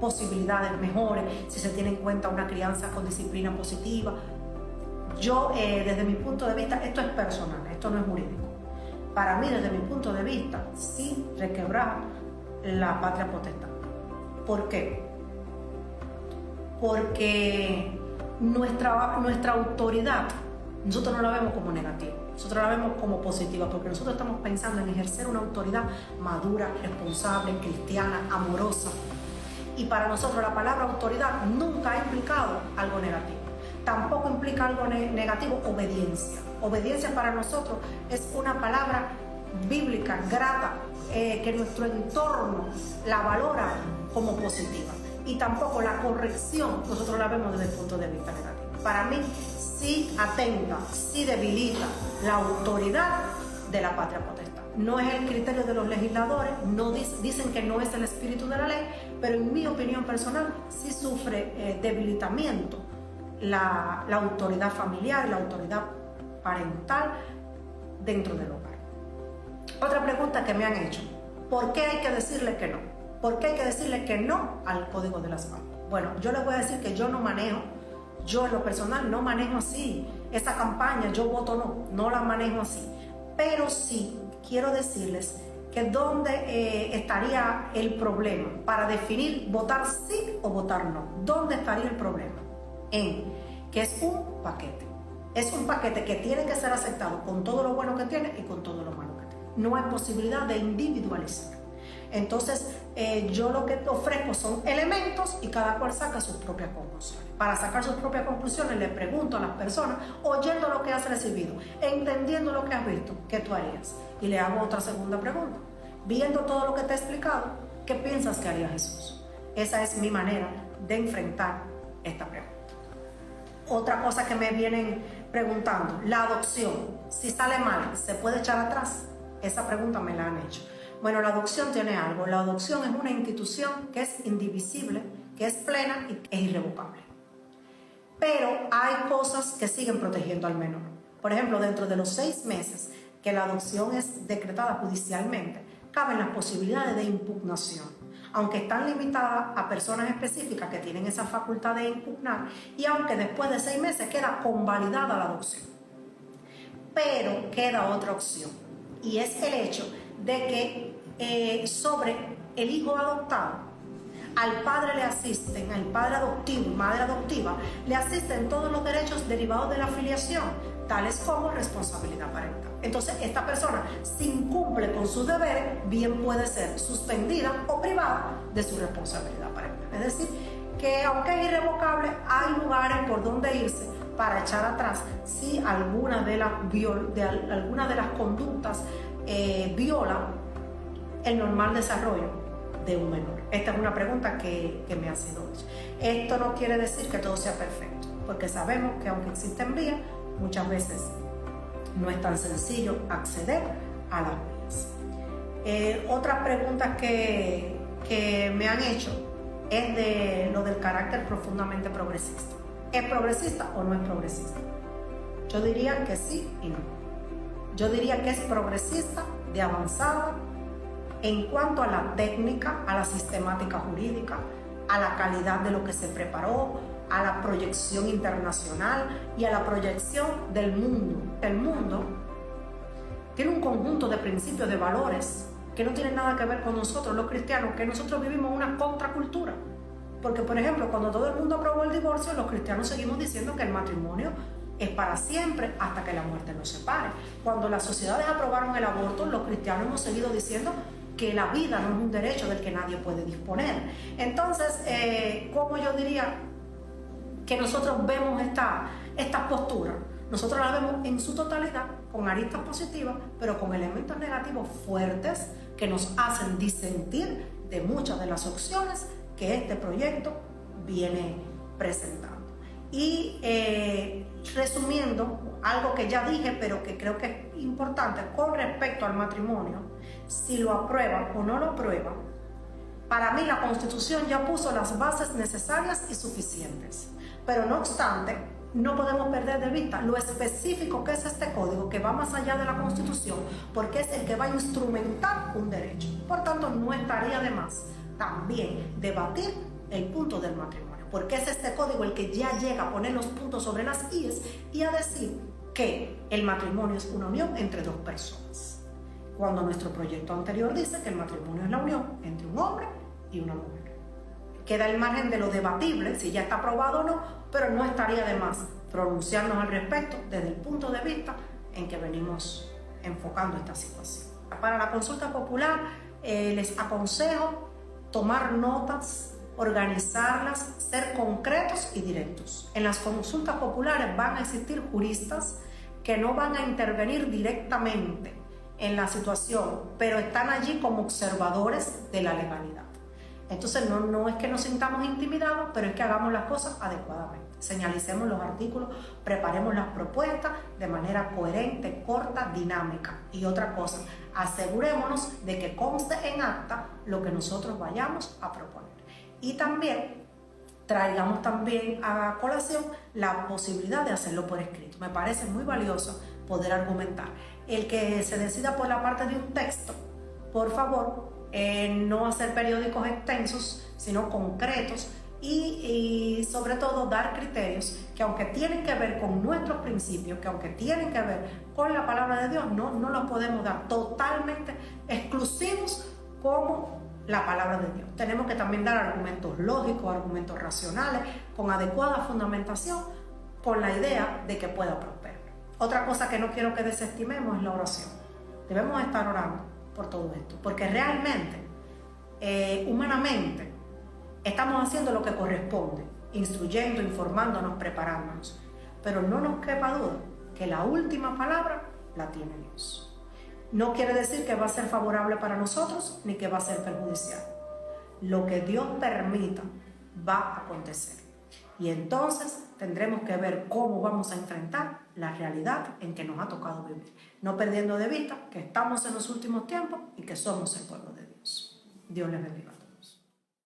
posibilidades mejores si se tiene en cuenta una crianza con disciplina positiva. Yo, desde mi punto de vista, esto es personal, esto no es jurídico. Para mí, desde mi punto de vista, sí requebrar la patria potestad. ¿Por qué? Porque nuestra autoridad, nosotros no la vemos como negativa, nosotros la vemos como positiva, porque nosotros estamos pensando en ejercer una autoridad madura, responsable, cristiana, amorosa. Y para nosotros la palabra autoridad nunca ha implicado algo negativo. Tampoco implica algo negativo, obediencia. Obediencia para nosotros es una palabra bíblica, grata, que nuestro entorno la valora como positiva. Y tampoco la corrección nosotros la vemos desde el punto de vista negativo. Para mí sí atenta, sí debilita la autoridad de la patria potestad. No es el criterio de los legisladores, no dicen que no es el espíritu de la ley, pero en mi opinión personal sí sufre debilitamiento la autoridad familiar, la autoridad parental dentro del hogar. Otra pregunta que me han hecho: ¿por qué hay que decirle que no? ¿Por qué hay que decirle que no al Código de las Familias? Bueno, yo les voy a decir que yo no manejo, yo en lo personal no manejo así esa campaña, yo voto no la manejo así, pero sí quiero decirles que dónde estaría el problema para definir votar sí o votar no. ¿Dónde estaría el problema? En que es un paquete. Es un paquete que tiene que ser aceptado con todo lo bueno que tiene y con todo lo malo que tiene. No hay posibilidad de individualizar. Entonces, yo lo que ofrezco son elementos y cada cual saca sus propias conclusiones. Para sacar sus propias conclusiones, le pregunto a las personas, oyendo lo que has recibido, entendiendo lo que has visto, ¿qué tú harías? Y le hago otra segunda pregunta. Viendo todo lo que te he explicado, ¿qué piensas que haría Jesús? Esa es mi manera de enfrentar esta pregunta. Otra cosa que me vienen preguntando, la adopción, si sale mal, ¿se puede echar atrás? Esa pregunta me la han hecho. Bueno, la adopción tiene algo. La adopción es una institución que es indivisible, que es plena y es irrevocable. pero hay cosas que siguen protegiendo al menor. Por ejemplo, dentro de los 6 meses que la adopción es decretada judicialmente, caben las posibilidades de impugnación, aunque están limitadas a personas específicas que tienen esa facultad de impugnar y aunque después de 6 meses queda convalidada la adopción. Pero queda otra opción, y es el hecho de que sobre el hijo adoptado, al padre le asisten, al padre adoptivo, madre adoptiva, le asisten todos los derechos derivados de la filiación, tales como responsabilidad parental. Entonces, esta persona, si incumple con sus deberes, bien puede ser suspendida o privada de su responsabilidad parental. Es decir, que aunque es irrevocable, hay lugares por donde irse para echar atrás si alguna de las conductas viola el normal desarrollo de un menor. Esta es una pregunta que me ha sido hecha. Esto no quiere decir que todo sea perfecto, porque sabemos que aunque existen vías, muchas veces no es tan sencillo acceder a las vías. Otras preguntas que me han hecho es de lo del carácter profundamente progresista. ¿Es progresista o no es progresista? Yo diría que sí y no. Yo diría que es progresista de avanzada en cuanto a la técnica, a la sistemática jurídica, a la calidad de lo que se preparó, a la proyección internacional y a la proyección del mundo. El mundo tiene un conjunto de principios, de valores que no tienen nada que ver con nosotros, los cristianos, que nosotros vivimos una contracultura. Porque, por ejemplo, cuando todo el mundo aprobó el divorcio, los cristianos seguimos diciendo que el matrimonio es para siempre hasta que la muerte nos separe. Cuando las sociedades aprobaron el aborto, los cristianos hemos seguido diciendo que la vida no es un derecho del que nadie puede disponer. Entonces, ¿cómo yo diría que nosotros vemos esta postura? Nosotros la vemos en su totalidad, con aristas positivas, pero con elementos negativos fuertes que nos hacen disentir de muchas de las opciones que este proyecto viene presentando. Y resumiendo, algo que ya dije, pero que creo que es importante con respecto al matrimonio, si lo aprueban o no lo aprueban, para mí la Constitución ya puso las bases necesarias y suficientes. Pero no obstante, no podemos perder de vista lo específico que es este código, que va más allá de la Constitución, porque es el que va a instrumentar un derecho. Por tanto, no estaría de más también debatir el punto del matrimonio, porque es este código el que ya llega a poner los puntos sobre las íes y a decir que el matrimonio es una unión entre dos personas, cuando nuestro proyecto anterior dice que el matrimonio es la unión entre un hombre y una mujer. Queda el margen de lo debatible, si ya está aprobado o no, pero no estaría de más pronunciarnos al respecto desde el punto de vista en que venimos enfocando esta situación. Para la consulta popular, les aconsejo tomar notas, organizarlas, ser concretos y directos. En las consultas populares van a existir juristas que no van a intervenir directamente en la situación, pero están allí como observadores de la legalidad. Entonces no es que nos sintamos intimidados, pero es que hagamos las cosas adecuadamente. Señalicemos los artículos, preparemos las propuestas de manera coherente, corta, dinámica. Y otra cosa, asegurémonos de que conste en acta lo que nosotros vayamos a proponer. Y también traigamos también a colación la posibilidad de hacerlo por escrito. Me parece muy valioso poder argumentar. El que se decida por la parte de un texto, por favor, no hacer periódicos extensos, sino concretos y sobre todo dar criterios que, aunque tienen que ver con nuestros principios, que aunque tienen que ver con la palabra de Dios, no los podemos dar totalmente exclusivos como la palabra de Dios. Tenemos que también dar argumentos lógicos, argumentos racionales, con adecuada fundamentación, con la idea de que pueda prosperar. Otra cosa que no quiero que desestimemos es la oración. Debemos estar orando por todo esto, porque realmente, humanamente, estamos haciendo lo que corresponde, instruyendo, informándonos, preparándonos, pero no nos quepa duda que la última palabra la tiene Dios. No quiere decir que va a ser favorable para nosotros ni que va a ser perjudicial. Lo que Dios permita va a acontecer. Y entonces tendremos que ver cómo vamos a enfrentar la realidad en que nos ha tocado vivir, no perdiendo de vista que estamos en los últimos tiempos y que somos el pueblo de Dios. Dios les bendiga.